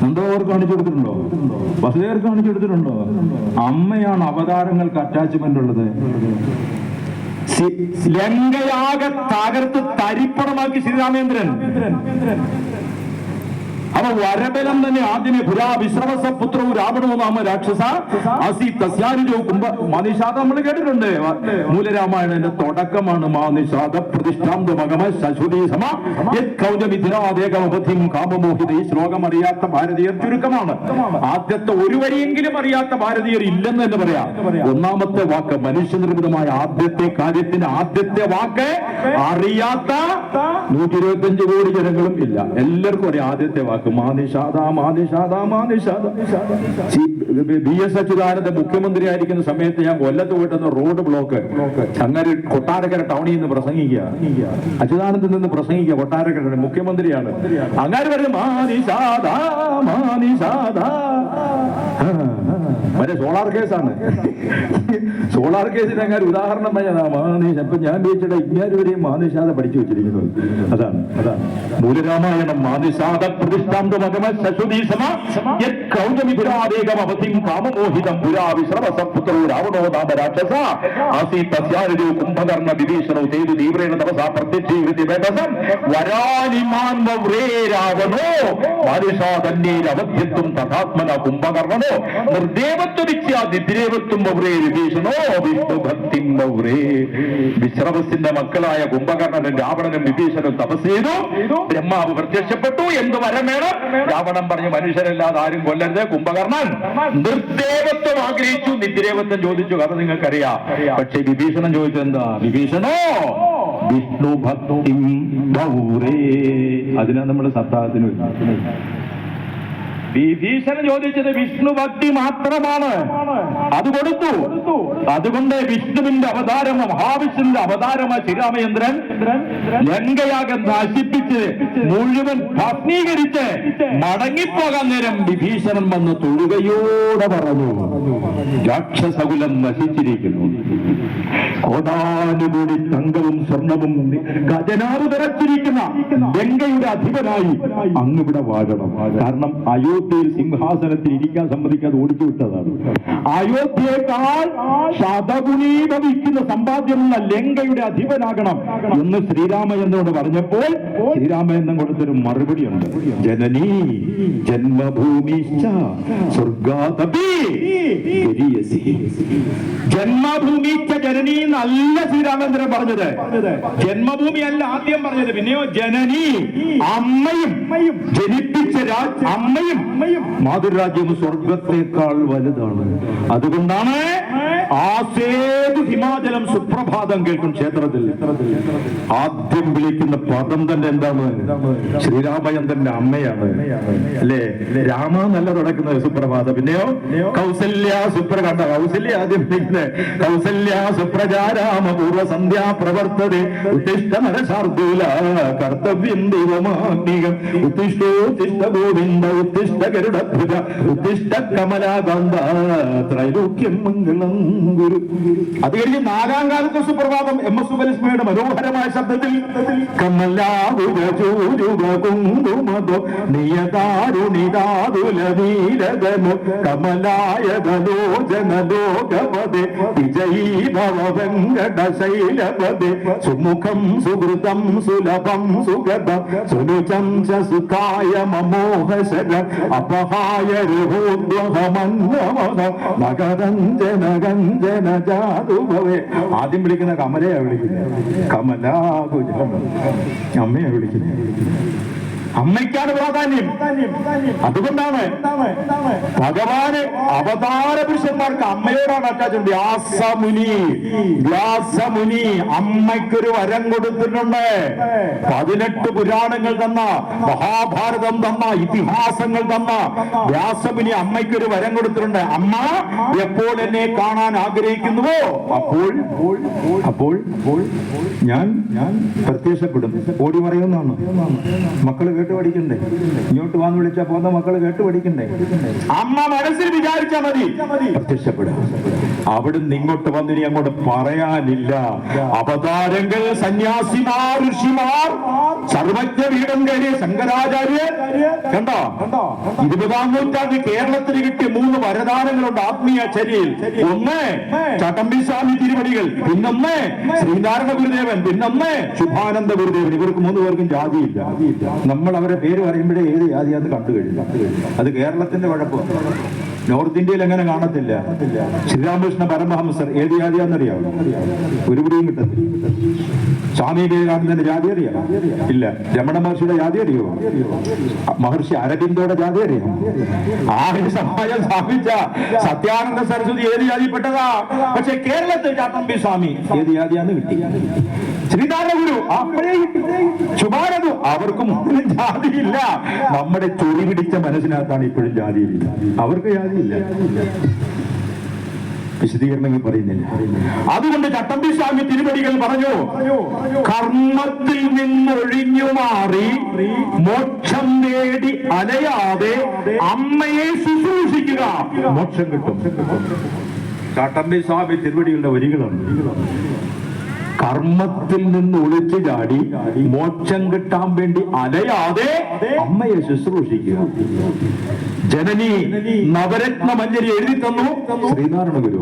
നന്ദഗോപർക്ക് കാണിച്ചു കൊടുത്തിട്ടുണ്ടോ? വസുദേവർക്ക് കാണിച്ചു കൊടുത്തിട്ടുണ്ടോ? അമ്മയാണ് അവതാരങ്ങൾക്ക് അറ്റാച്ച്മെന്റ് ഉള്ളത്. ലങ്കയാകെ തകർത്ത് തരിപ്പണമാക്കി ശ്രീരാമേന്ദ്രൻ. അവ വരബലം തന്നെ ആദ്യമേ പുരാ വിശ്രവസ പുത്രവും രാവണോ നാമ രാക്ഷസ അസി തസ്യാനുജോ കുംഭ. മാനിഷാദ നമ്മൾ കേട്ടിട്ടുണ്ട്, മൂലരാമായണന്റെ തുടക്കമാണ്. മാനിഷാദ പ്രതിഷ്ഠാന്ത മകമ ശശുദീ സമ യൗജമിഥിരാദേകമപഥിം കാമമോഹിത. ഈ ശ്ലോകം അറിയാത്ത ഭാരതീയർ ചുരുക്കമാണ്. ആദ്യത്തെ ഒരു വരിയെങ്കിലും അറിയാത്ത ഭാരതീയർ ഇല്ലെന്ന് തന്നെ പറയാം. ഒന്നാമത്തെ വാക്ക് മനുഷ്യനിർമ്മിതമായ ആദ്യത്തെ കാര്യത്തിന്റെ ആദ്യത്തെ വാക്ക് അറിയാത്ത 125 കോടി ജനങ്ങളും ഇല്ല. എല്ലാവർക്കും അറിയാം ആദ്യത്തെ വാക്ക് മാനിഷാദ. BS അച്യുതാനന്ദ മുഖ്യമന്ത്രി ആയിരിക്കുന്ന സമയത്ത് ഞാൻ കൊല്ലത്ത് പോയിട്ടൊന്ന് റോഡ് ബ്ലോക്ക്, ചങ്ങര കൊട്ടാരക്കര ടൗണിൽ നിന്ന് പ്രസംഗിക്കുക. അച്യുതാനന്ദൻ നിന്ന് പ്രസംഗിക്കുക, കൊട്ടാരക്കര മുഖ്യമന്ത്രിയാണ്. അങ്ങനെ വരുന്നത് മാനിഷാദ. മറ്റേ സോളാർ കേസാണ്. സോളാർ കേസിന് അങ്ങനെ ഉദാഹരണം പറഞ്ഞതാ മാനിഷ. ഇപ്പൊ ഞാൻ ചോദിച്ചിട്ട് ഇങ്ങാരുവരെയും മാനിഷാദ പഠിച്ചു വെച്ചിരിക്കുന്നത്. അതാണ് മൂലരാമായണം. മാനിഷാദ പ്രതിഷ്ഠാന്ത മകമ ശശുദീ സമ യൗജമിഥിരാദേകമപഥിം കാമമോഹിതം പുരാ വിശ്രവസ പുത്രോ രാവണോ നാമ രാക്ഷസ ആസീ തസ്യാനുജോ കുംഭകർണ വിഭീഷണോ തേജു തീവ്രേണ തപസാ പ്രത്യക്ഷീകൃതി വേദസം വരാനിമാൻ വവ്രേ രാവണോ മാനിഷാദന്യേരവധ്യത്വം തഥാത്മന കുംഭകർണനോ നിർദ്ദേവത്വം വവ്രേ വിഭീഷണോ വിഷ്ണുഭക്തിം വവ്രേ. വിശ്രവസിന്റെ മക്കളായ കുംഭകർണനും രാവണനും വിഭീഷണനും തപസ് ചെയ്തു. ബ്രഹ്മാവ് പ്രത്യക്ഷപ്പെട്ടു. എന്ത് വരം വേണം? രാവണൻ പറഞ്ഞു മനുഷ്യരല്ലാതെ ആരും കൊല്ലരുത്. കുംഭകർണൻ നിർദ്ദേവത്വം ആഗ്രഹിച്ചു, നിദ്രേവത്വം ചോദിച്ചു. കഥ നിങ്ങൾക്കറിയാം. പക്ഷെ വിഭീഷണൻ ചോദിച്ചത് എന്താ? വിഭീഷണോ വിഷ്ണു ഭക്തിം വവ്രേ. അതിനാ നമ്മൾ സപ്താഹത്തിന് വിഭീഷണൻ ചോദിച്ചത് വിഷ്ണു ഭക്തി മാത്രമാണ്, അത് കൊടുത്തു. അതുകൊണ്ട് വിഷ്ണുവിന്റെ അവതാരം, മഹാവിഷ്ണുവിന്റെ അവതാരമായ ശ്രീരാമചന്ദ്രൻ ലങ്കയാഗം നശിപ്പിച്ച് മുഴുവൻ ഭസ്മീകരിച്ച് മടങ്ങിപ്പോകാൻ നേരം വിഭീഷണൻ വന്ന് തൊഴുകയോടെ പറഞ്ഞു, രാക്ഷസകുലം നശിച്ചിരിക്കുന്നു, കോടാനുകൂടി തങ്കവും സ്വർണവും ഖജനാവ് നിറച്ചിരിക്കുന്ന ലങ്കയുടെ അധിപനായി അങ്ങിവിടെ വാഴണം. കാരണം അയോധ്യയിൽ സിംഹാസനത്തിൽ ഇരിക്കാൻ സമ്മതിക്കാതെ ഓടിച്ചു വിട്ടതാണ്. അയോധ്യയേക്കാൾ ശതഗുണീഭവിക്കുന്ന സമ്പാദ്യമുള്ള ലങ്കയുടെ അധിപനാകണം എന്ന് ശ്രീരാമചന്ദ്രനോട് പറഞ്ഞപ്പോൾ ശ്രീരാമചന്ദ്രൻ കൊടുത്തൊരു മറുപടിയുണ്ട്, ജനനീ ജന്മഭൂമിശ്ച സ്വർഗാദപി ഗരീയസി. ജന്മഭൂമിച്ച ജനനീ എന്നല്ല ശ്രീരാമചന്ദ്രൻ പറഞ്ഞത്, ജന്മഭൂമി അല്ല ആദ്യം പറഞ്ഞത്. പിന്നെയോ ജനനി, അമ്മയും ജനിപ്പിച്ച അമ്മയും മാതൃരാജ്യം സ്വർഗത്തേക്കാൾ വലുതാണ്. അതുകൊണ്ടാണ് ആസേതു ഹിമാചലം സുപ്രഭാതം കേൾക്കും ക്ഷേത്രത്തിൽ ആദ്യം വിളിക്കുന്ന പദം തന്നെ എന്താണ്? ശ്രീരാമചന്ദ്രന്റെ അമ്മയാണ്, അല്ലേ? രാമ നല്ല നടക്കുന്നത് സുപ്രഭാതം. പിന്നെയോ കൗസല്യ സുപ്രകണ്ട, കൗസല്യ ആദ്യം വിളിക്കുന്നത് കൗസല്യ സുപ്രജാരാമ പൂർവസന്ധ്യാ പ്രവർത്തതേ ഉത്തിഷ്ഠ നരശാർദൂല കർത്തവ്യം ദൈവമാഗ്നികം ഉത്തിഷ്ഠോത്തിഷ്ഠ ഗോവിന്ദ ഉത്തിഷ്ഠ ഗരുഡധ്വജ ഉത്തിഷ്ഠ കമലാകാന്ത ത്രൈലോക്യം മംഗളം ഗുരു. അത് കഴിഞ്ഞ് നാലാം കാലത്തെ സുപ്രഭാതം എം എസ് സുബലസ്മയുടെ മനോഹരമായ ശബ്ദത്തിൽ കമലാകുരചൂരുകുങ്കുമതോ നിയതാരുണിതാതുലീലതനോ കമലായതലോചനലോകപദേ വിജയീ ഭവ വെങ്കടശൈലപദേ സുമുഖം സുഹൃതം സുലഭം സുഗതം സുനുജം ച സുഖായ മമോഹശര അപഹായ രഹോദ്വഹമന്നമഹ നഗരഞ്ജന ഗഞ്ജന ജാതുഭവേ. ആദ്യം വിളിക്കുന്ന കമലയാ വിളിക്കുന്നത്, കമലാകുജം അമ്മയാ വിളിക്കുന്നത്. അമ്മയ്ക്കാണ് പ്രാധാന്യം. അതുകൊണ്ടാണ് ഭഗവാന് അവതാര പുരുഷന്മാർക്ക് അമ്മയോടാണ് അറ്റാച്ചുണ്ട്. വ്യാസമുനി അമ്മയ്ക്കൊരു വരം കൊടുത്തിട്ടുണ്ട്. 18 പുരാണങ്ങൾ തന്ന, മഹാഭാരതം തന്ന, ഇതിഹാസങ്ങൾ തന്ന വ്യാസമുനി അമ്മയ്ക്കൊരു വരം കൊടുത്തിട്ടുണ്ട്. അമ്മ എപ്പോൾ എന്നെ കാണാൻ ആഗ്രഹിക്കുന്നുവോ അപ്പോൾ ഞാൻ പ്രത്യക്ഷപ്പെടും. ഓടി പറയുന്നതാണ്. മക്കള് കേട്ട് പഠിക്കണ്ടേ? ഇങ്ങോട്ട് വന്ന് വിളിച്ചാൽ പോകുന്ന മക്കള് കേട്ട് പഠിക്കണ്ടേ? അമ്മ മനസ്സിൽ വിചാരിച്ചാൽ മതി, പ്രത്യക്ഷപ്പെടുക. അവിടുന്ന് ഇങ്ങോട്ട് വന്നിനി അങ്ങോട്ട് പറയാനില്ല. അവതാരങ്ങൾ, സന്യാസിമാർ, ഋഷിമാർ, സർവജ്ഞ പീഠം കയറിയ ശങ്കരാചാര്യർ കണ്ടോ? 20-ാം നൂറ്റാണ്ട് കേരളത്തിന് കിട്ടിയ 3 വരദാനങ്ങളുണ്ട് ആത്മീയാചര്യയിൽ. ഒന്ന് ചട്ടമ്പി സ്വാമി തിരുവടികൾ, പിന്നൊന്ന് ശ്രീനാരായണ ഗുരുദേവൻ, പിന്നൊന്ന് ശുഭാനന്ദ ഗുരുദേവൻ. ഇവർക്ക് 3 പേർക്കും ജാതിയില്ല. നമ്മൾ അവരെ പേര് പറയുമ്പോഴേ ഏത് ജാതിയാന്ന് കണ്ടു കഴിഞ്ഞു. അത് കേരളത്തിന്റെ കുഴപ്പം. നോർത്ത് ഇന്ത്യയിൽ എങ്ങനെ കാണത്തില്ല. ശ്രീരാമകൃഷ്ണ പരമഹംസർ ഏത് ജാതിയാന്നറിയാമോ? ഒരു പിടിയും കിട്ടത്തില്ല. സ്വാമി വിവേകാനന്ദന്റെ ജാതി അറിയാം? ഇല്ല. രമണ മഹർഷിയുടെ ജാതി അറിയോ? മഹർഷി അരബിന്ദോയുടെ ജാതി അറിയാം? ആര്യ സമാജം സ്ഥാപിച്ച സത്യാനന്ദ സരസ്വതി ഏത് ജാതിപ്പെട്ടതാ? പക്ഷെ കേരളത്തിൽ ചട്ടമ്പി സ്വാമി ഏത് ജാതിയാന്ന് കിട്ടി. ശ്രീനാരായണ ഗുരു അപ്പോഴേ കിട്ടി. ശുഭാനന്ദ അവർക്കും ഒന്നും ജാതിയില്ല. നമ്മുടെ ചൊറി പിടിച്ച മനസ്സിനകത്താണ് ഇപ്പോഴും ജാതിയില്ല. അവർക്ക് ജാതിയില്ല. വിശദീകരണങ്ങൾ പറയുന്നില്ല. അതുകൊണ്ട് ചട്ടമ്പി സ്വാമി തിരുവടികൾ പറഞ്ഞു, കർമ്മത്തിൽ നിന്നൊഴിഞ്ഞു മാറി മോക്ഷം നേടി അലയാതെ അമ്മയെ ശുശ്രൂഷിക്കുക, മോക്ഷം കിട്ടും. ചട്ടമ്പി സ്വാമി തിരുവടികളുടെ വരികളാണ്. കർമ്മത്തിൽ നിന്ന് ഒളിച്ചു ചാടി മോക്ഷം കിട്ടാൻ വേണ്ടി അലയാതെ അമ്മയെ ശുശ്രൂഷിക്കുക. ജനനി നവരത്ന മഞ്ജരി എഴുതി തന്നു ശ്രീനാരായണ ഗുരു.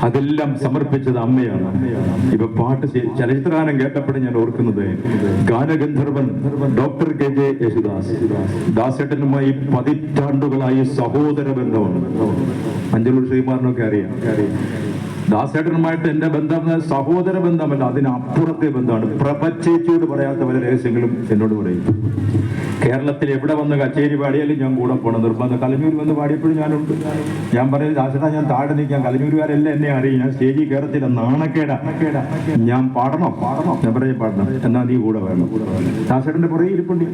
അതെല്ലാം സമർപ്പിച്ചത് അമ്മയാണ്. ഇപ്പൊ പാട്ട് ചലച്ചിത്രഗാനം കേട്ടപ്പോഴും ഞാൻ ഓർക്കുന്നത് ഗാനഗന്ധർവൻ ഡോക്ടർ KJ യേശുദാസ് ദാസേട്ടനുമായി 10 പതിറ്റാണ്ടുകളായി സഹോദര ബന്ധമാണ്. അഞ്ചലൂർ ശ്രീമാറിനൊക്കെ അറിയാം. ദാസേട്ടനുമായിട്ട് എന്റെ ബന്ധം സഹോദര ബന്ധമല്ല, അതിനപ്പുറത്തെ ബന്ധമാണ്. പ്രപഞ്ചേച്ചിയോട് പറയാത്ത പല രഹസ്യങ്ങളും എന്നോട് പറയും. കേരളത്തിൽ എവിടെ വന്ന് കച്ചേരി പാടിയാലും ഞാൻ കൂടെ പോകണം നിർബന്ധം. കലഞ്ഞൂർ വന്ന് പാടിയപ്പോഴും ഞാനുണ്ട്. ഞാൻ പറയുന്നത് ദാസേട്ടാ ഞാൻ താഴെ നിൽക്കാം, കലഞ്ഞൂരുകാരെല്ലാം എന്നെ അറിയും, ഞാൻ സ്റ്റേജിൽ കയറത്തില്ല, നാണക്കേടാ, ഞാൻ പാടണം. ഞാൻ പറയും പാടണം, എന്നാ നീ കൂടെ വേണം. ദാസേട്ടന്റെ പുറകെ ഇരിപ്പുണ്ട്.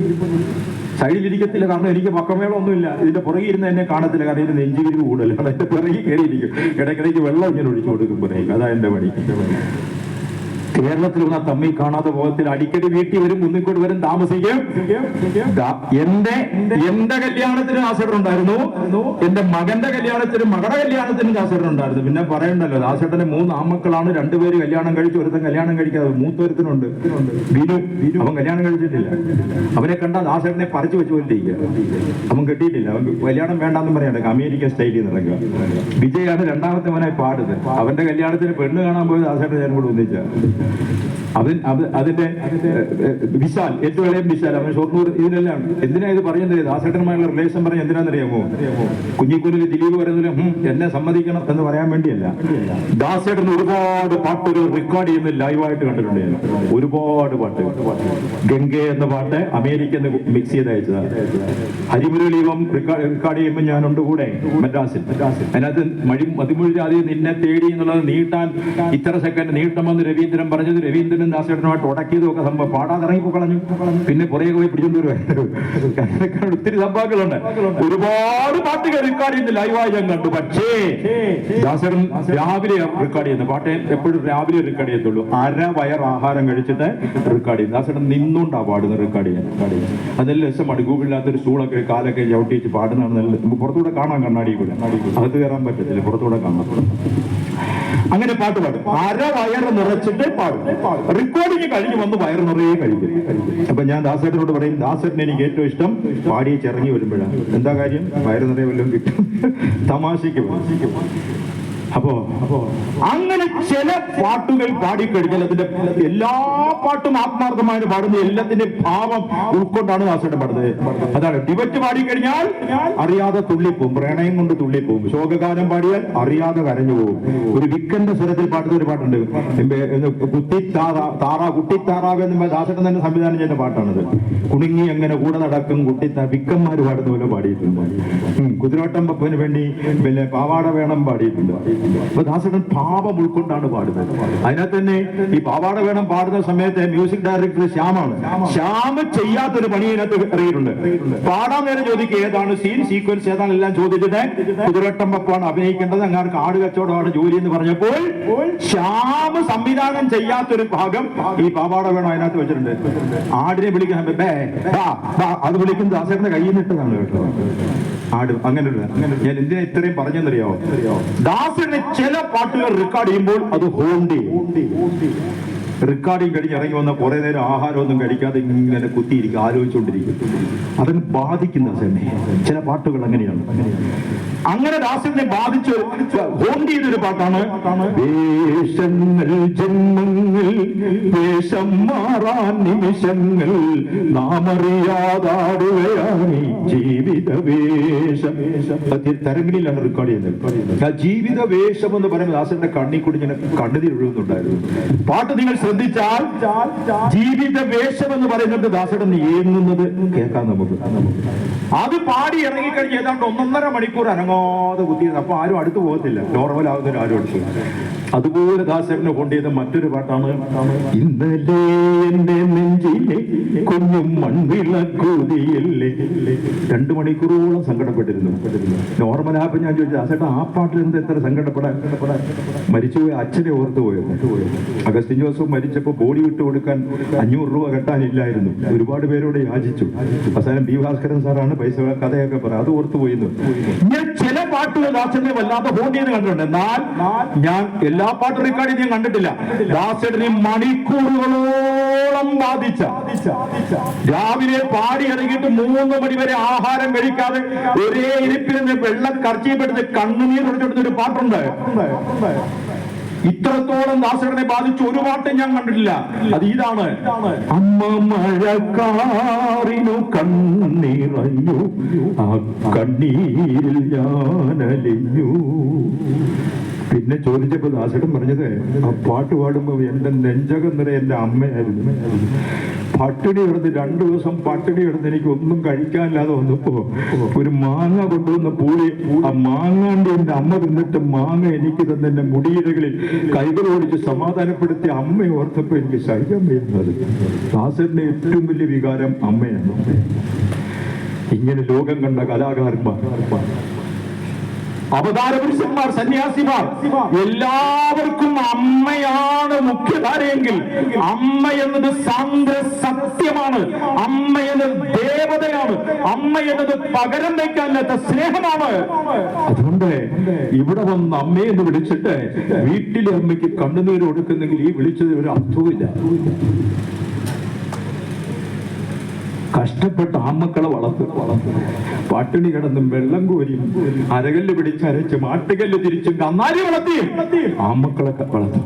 സൈഡിലിരിക്കത്തില്ല, കാരണം എനിക്ക് പക്കമേളൊന്നുമില്ല. ഇതിന്റെ പുറകെ ഇരുന്ന് എന്നെ കാണത്തില്ല, കാരണം ഇതിന് നെഞ്ചുവിരിവ് കൂടുതലാണ്. എന്റെ പിറകെ കയറിയിരിക്കും. ഇടയ്ക്കിടയ്ക്ക് വെള്ളം ഇങ്ങനെ ഒഴിച്ചു കൊടുക്കും പുറകേക്ക്. അതാ എന്റെ പണി. കേരളത്തിൽ വന്ന തമ്മി കാണാത്ത പോകത്തിൽ അടിക്കടി വീട്ടിൽ വരും, മുന്നിക്കൂടി വരും, താമസിക്കും. എന്റെ കല്യാണത്തിന് ദാസേട്ടൻ ഉണ്ടായിരുന്നു, എന്റെ മകന്റെ കല്യാണത്തിനും മകളുടെ കല്യാണത്തിനും ദാസേട്ടൻ ഉണ്ടായിരുന്നു. പിന്നെ പറയണ്ടല്ലോ, ദാസേട്ടന് 3 ആൺമക്കളാണ്. 2 പേര് കല്യാണം കഴിച്ചു, ഒരുത്തൻ കല്യാണം കഴിക്കാതെ. മൂത്തൊരുത്തനുണ്ട് ബിനു, അവൻ കല്യാണം കഴിച്ചിട്ടില്ല. അവനെ കണ്ടാൽ ദാസേട്ടനെ പറിച്ചു വെച്ചുകൊണ്ടിരിക്കുക. അവൻ കെട്ടിയിട്ടില്ല, അവൻ കല്യാണം വേണ്ടാന്ന് പറയണ്ട, അമേരിക്കൻ സ്റ്റൈലിൽ നടക്കുക. വിജയാണ് 2ാമത്തെ അവനായി പാടുന്നത്. അവന്റെ കല്യാണത്തിന് പെണ്ണ് കാണാൻ പോയത് ദാസേട്ടൻ ഞാൻ കൂടെ ഒന്നിച്ച. അതിന്റെ വിശാൽ, ഏറ്റവും ഇളയ വിശാൽ, അവൻ ഷൊർണൂർ. ഇതിനെല്ലാം എന്തിനാ ഇത് പറയുന്നത്? ദാസേട്ടനുമായുള്ള റിലേഷൻ പറഞ്ഞ എന്തിനാണെന്നറിയാമോ? കുഞ്ഞിക്കുഞ്ഞിൽ ദിലീപ് പറയുന്നതിന് എന്നെ സമ്മതിക്കണം എന്ന് പറയാൻ വേണ്ടിയല്ല. ദാസേട്ടൻ ഒരുപാട് പാട്ടുകൾ റെക്കോർഡ് ചെയ്യുന്ന ലൈവായിട്ട് കണ്ടിട്ടുണ്ട് ഞാൻ. ഒരുപാട് പാട്ട്. ഗംഗ എന്ന പാട്ട് അമേരിക്കന്ന് മിക്സ് ചെയ്ത് അയച്ചതാണ്. ഹരിമുരളീപം റെക്കോർഡ് ചെയ്യുമ്പോൾ ഞാനുണ്ട് കൂടെ മദ്രാസിൽ. അതിനകത്ത് മതിമൊഴി നിന്നെ തേടി എന്നുള്ളത് നീട്ടാൻ ഇത്ര സെക്കൻഡ് നീട്ടമെന്ന് രവീന്ദ്രൻ പറഞ്ഞത്, രവീന്ദ്രനും ദാസേട്ടനുമായിട്ട് ഉടക്കിയതും ഒക്കെ സംഭവം പാടാതെ ഇറങ്ങി കളഞ്ഞു. പിന്നെ പുറകെ പോയി പിടിച്ചോണ്ട് വരുവായിരുന്നു. ഒത്തിരി സംഭവങ്ങളുണ്ട്. ഒരുപാട് പാട്ടുകൾ റെക്കോർഡ് ചെയ്യുന്ന ലൈവായി ഞാൻ കണ്ടു. പക്ഷേ ദാസേട്ടൻ രാവിലെ റെക്കോർഡ് ചെയ്യുന്ന പാട്ട് എപ്പോഴും രാവിലെ റെക്കോർഡ് ചെയ്യത്തുള്ളൂ. 1/2 വയർ ആഹാരം കഴിച്ചിട്ട് റെക്കോർഡ് ചെയ്യുന്നു. ദാസേട്ടൻ നിന്നുകൊണ്ടാ പാടുന്നത്, റെക്കോർഡ് ചെയ്യാൻ. അതെല്ലാം രസമാണ്. ഗൂഗിളിനകത്തൊരു സ്റ്റൂളൊക്കെ കാലൊക്കെ ചവിട്ടി വെച്ച് പാടുന്നതാണ് നല്ലത്. നമുക്ക് പുറത്തൂടെ കാണാൻ, കണ്ണാടി കൂടെ അകത്ത് കയറാൻ പറ്റത്തില്ല, പുറത്തൂടെ കാണാം. അങ്ങനെ പാട്ട് പാടും. 1/2 വയർ നിറച്ചിട്ട് പാടും. റെക്കോർഡിങ് കഴിഞ്ഞ് വന്ന് വയറ് നിറയെ കഴിക്കും. അപ്പൊ ഞാൻ ദാസേട്ടനോട് പറയും, ദാസേട്ടന് എനിക്ക് ഏറ്റവും ഇഷ്ടം പാടി ചിറങ്ങി വരുമ്പോഴാണ്. എന്താ കാര്യം? വയറ് നിറയെ വല്ലതും കിട്ടും, തമാശയ്ക്ക്. അപ്പോ അങ്ങനെ ചില പാട്ടുകൾ പാടിക്കഴിഞ്ഞാൽ അതിന്റെ എല്ലാ പാട്ടും ആത്മാർത്ഥമായി പാടുന്ന എല്ലാത്തിന്റെ ഭാവം ഉൾക്കൊണ്ടാണ് ദാസേട്ടൻ പാടുന്നത്. അതാണ് ഡിബറ്റ് പാടിക്കഴിഞ്ഞാൽ അറിയാതെ തുള്ളിപ്പോവും, പ്രണയം കൊണ്ട് തുള്ളിപ്പോവും. ശോകഗാനം പാടിയാൽ അറിയാതെ കരഞ്ഞു പോകും. ഒരു വിക്കന്റെ സ്വരത്തിൽ പാടുന്ന ഒരു പാട്ടുണ്ട്, കുട്ടിത്താറാവ് എന്ന് ദാസേട്ടൻ തന്നെ സംവിധാനം ചെയ്ത പാട്ടാണത്. കുണുങ്ങി അങ്ങനെ കൂടെ നടക്കും വിക്കന്മാര് പാടുന്ന പോലെ പാടിയിട്ടുണ്ട്. കുതിരോട്ടം പപ്പന് വേണ്ടി പിന്നെ പാവാട വേണം പാടിയിട്ടുണ്ട്. അപ്പൊ ദാസേട്ടൻ ഭാവം ഉൾക്കൊണ്ടാണ് പാടുന്നത്. അതിനകത്ത് തന്നെ ഈ പാവാട വേണം പാടുന്ന സമയത്ത് മ്യൂസിക് ഡയറക്ടർ ശ്യാമാണ്. ശ്യാമ് ചെയ്യാത്തൊരു പണി അതിനകത്ത് അറിയിട്ടുണ്ട്. പാടാൻ നേരം ചോദിക്കുക ഏതാണ് സീൻ, സീക്വൻസ് ഏതാണ്, എല്ലാം ചോദിച്ചിട്ട് കുതിരട്ടം പപ്പാണ് അഭിനയിക്കേണ്ടത്, അങ്ങനെ കാട് കച്ചവടമാണ് ജോലി എന്ന് പറഞ്ഞപ്പോൾ ശ്യാമ് സംവിധാനം ചെയ്യാത്തൊരു ഭാഗം ഈ പാവാട വേണം അതിനകത്ത് വെച്ചിട്ടുണ്ട്. ആടിനെ വിളിക്കാൻ അത് വിളിക്കുന്നത് ദാസേട്ടന്റെ കയ്യിൽ നിട്ടതാണ് കേട്ടോ. ആട് അങ്ങനെയുള്ള. ഞാൻ എന്തിനാ ഇത്രയും പറഞ്ഞെന്നറിയാവോ? ദാസേട്ടന് ചില പാട്ടുകൾ റെക്കോർഡ് ചെയ്യുമ്പോൾ അത് ഹോണ്ടി റെക്കോർഡിങ് കഴിഞ്ഞ് ഇറങ്ങി വന്ന കുറെ നേരം ആഹാരമൊന്നും കഴിക്കാതെ ഇങ്ങനെ കുത്തിയിരിക്കും, ആലോചിച്ചുകൊണ്ടിരിക്കും. അതിന് ബാധിക്കുന്ന ചില പാട്ടുകൾ അങ്ങനെയാണ്. അങ്ങനെ ദാസനെ ബാധിച്ച് ഹോണ്ട് ചെയ്തൊരു പാട്ടാണ് വേഷങ്ങൾ ജന്മങ്ങൾ വേഷം മാറാൻ നിമിഷങ്ങൾ നാമറിയാതാടുകയാണ് ജീവിത വേഷം. തരംഗിലാണ് റെക്കോർഡ് ചെയ്യുന്നത്. ജീവിത വേഷം എന്ന് പറയുമ്പോൾ ദാസന്റെ കണ്ണിൽ കൂടി ഇങ്ങനെ കണ്ണുനീർ ഒഴുകുന്നുണ്ടായിരുന്നു. പാട്ട് നിങ്ങൾ ശ്രദ്ധിച്ചാൽ ജീവിത വേഷം എന്ന് പറയുന്നത് ദാസേട്ടൻ ഏങ്ങുന്നത് കേൾക്കാം നമുക്ക്. അത് പാടി ഇറങ്ങിക്കഴിഞ്ഞ് ഏതാണ്ട് 1.5 മണിക്കൂർ അനങ്ങാതെ കുത്തിയത്. അപ്പൊ ആരും അടുത്ത് പോകത്തില്ല, നോർമൽ ആവുന്നവർ ആരും അടുത്ത്. അതുപോലെ ദാസേട്ടനെ കൊണ്ടുചെയ്ത മറ്റൊരു പാട്ടാണ് ഇന്നലെ എന്റെ നെഞ്ചിലെ കുഞ്ഞും മൺവിളക്കൂതിയല്ലേ. 2 മണിക്കൂറോളം സങ്കടപ്പെട്ടിരുന്നു. നോർമൽ ആയപ്പോ ഞാൻ ചോദിച്ചു, ദാസേട്ടൻ ആ പാട്ടിൽ എന്ത് എത്ര സങ്കടപ്പെടാൻ? മരിച്ചുപോയ അച്ഛനെ ഓർത്തു പോയത്. അഗസ്റ്റിൻ ജോസഫ് മരിച്ചപ്പോ ബോഡി വിട്ടു കൊടുക്കാൻ 500 രൂപ കെട്ടാനില്ലായിരുന്നു. ഒരുപാട് പേരോട് യാചിച്ചു. അവസാനം ബി ഭാസ്കരൻ സാറാണ് പൈസ കഥയൊക്കെ പറ, അത് ഓർത്തു പോയിരുന്നു. ഞാൻ ചില പാട്ടുകൾ ദാസേട്ടനെ വല്ലാതെ ഹോണ്ട് ചെയ്ത് കണ്ടിട്ടുണ്ട്. എന്നാൽ ഞാൻ എല്ലാ പാട്ടും റെക്കോർഡ് ചെയ്ത് ഞാൻ കണ്ടിട്ടില്ല. ദാസേട്ടനെ മണിക്കൂറുകളോളം ബാധിച്ച, രാവിലെ പാടി ഇറങ്ങിയിട്ട് 3 മണി വരെ ആഹാരം കഴിക്കാതെ ഒരേ ഇരിപ്പിൽ നിന്ന് വെള്ളം കർച്ചിപ്പെടുത്ത് കണ്ണുനീർ ഒഴിച്ചെടുത്തൊരു പാട്ടുണ്ട്. ഇത്രത്തോളം ദാസേട്ടനെ ബാധിച്ചു ഒരു പാട്ടും ഞാൻ കണ്ടിട്ടില്ല. അത് ഇതാണ്, അമ്മ മഴക്കാറിനു കണ്ണീറഞ്ഞു ആ കണ്ണീരിൽ ഞാൻ അലിഞ്ഞു. പിന്നെ ചോദിച്ചപ്പോ ദാസേട്ടൻ പറഞ്ഞത്, ആ പാട്ട് പാടുമ്പോ എന്റെ നെഞ്ചകം നിറയെ എന്റെ അമ്മയായിരുന്നു. പട്ടിണി കിടന്ന് 2 ദിവസം പട്ടിണി കിടന്ന് എനിക്ക് ഒന്നും കഴിക്കാനില്ലാതെ വന്നപ്പോ ഒരു മാങ്ങ കൊണ്ടുവന്ന പൂളി, ആ മാങ്ങാണ്ട് എന്റെ അമ്മ തിന്നിട്ട് മാങ്ങ എനിക്ക് തന്നെ എന്റെ മുടിയിഴകളിൽ കൈകളോടിച്ച് സമാധാനപ്പെടുത്തി അമ്മയെ ഓർത്തപ്പോ എനിക്ക് സഹിക്കാൻ വരുന്നത്. ദാസേട്ടന്റെ ഏറ്റവും വലിയ വികാരം അമ്മയാണ്. ഇങ്ങനെ ലോകം കണ്ട കലാകാരന്മാർ, അവതാര പുരുഷന്മാർ, സന്യാസിമാർ, എല്ലാവർക്കും അമ്മയാണ് മുഖ്യധാരയെങ്കിൽ അമ്മ എന്നത് സാന്ദ്ര സത്യമാണ്, അമ്മ എന്നത് ദേവതയാണ്, അമ്മ എന്നത് പകരം വയ്ക്കാനില്ലാത്ത സ്നേഹമാണ്. അതുകൊണ്ട് ഇവിടെ വന്ന് അമ്മയെന്ന് വിളിച്ചിട്ട് വീട്ടിലെ അമ്മയ്ക്ക് കണ്ണുനീര് കൊടുക്കുന്നെങ്കിൽ ഈ വിളിച്ചത് ഒരു അർത്ഥവുമില്ല. കഷ്ടപ്പെട്ട് ആമക്കളെ വളർത്തും, പട്ടിണി കിടന്നും വെള്ളം കോരിയും അരകല്ല് പിടിച്ചരച്ച് മാട്ടുകല്ല് തിരിച്ചും കന്നാലി വളർത്തിയും ആമക്കളൊക്കെ വളർത്തും.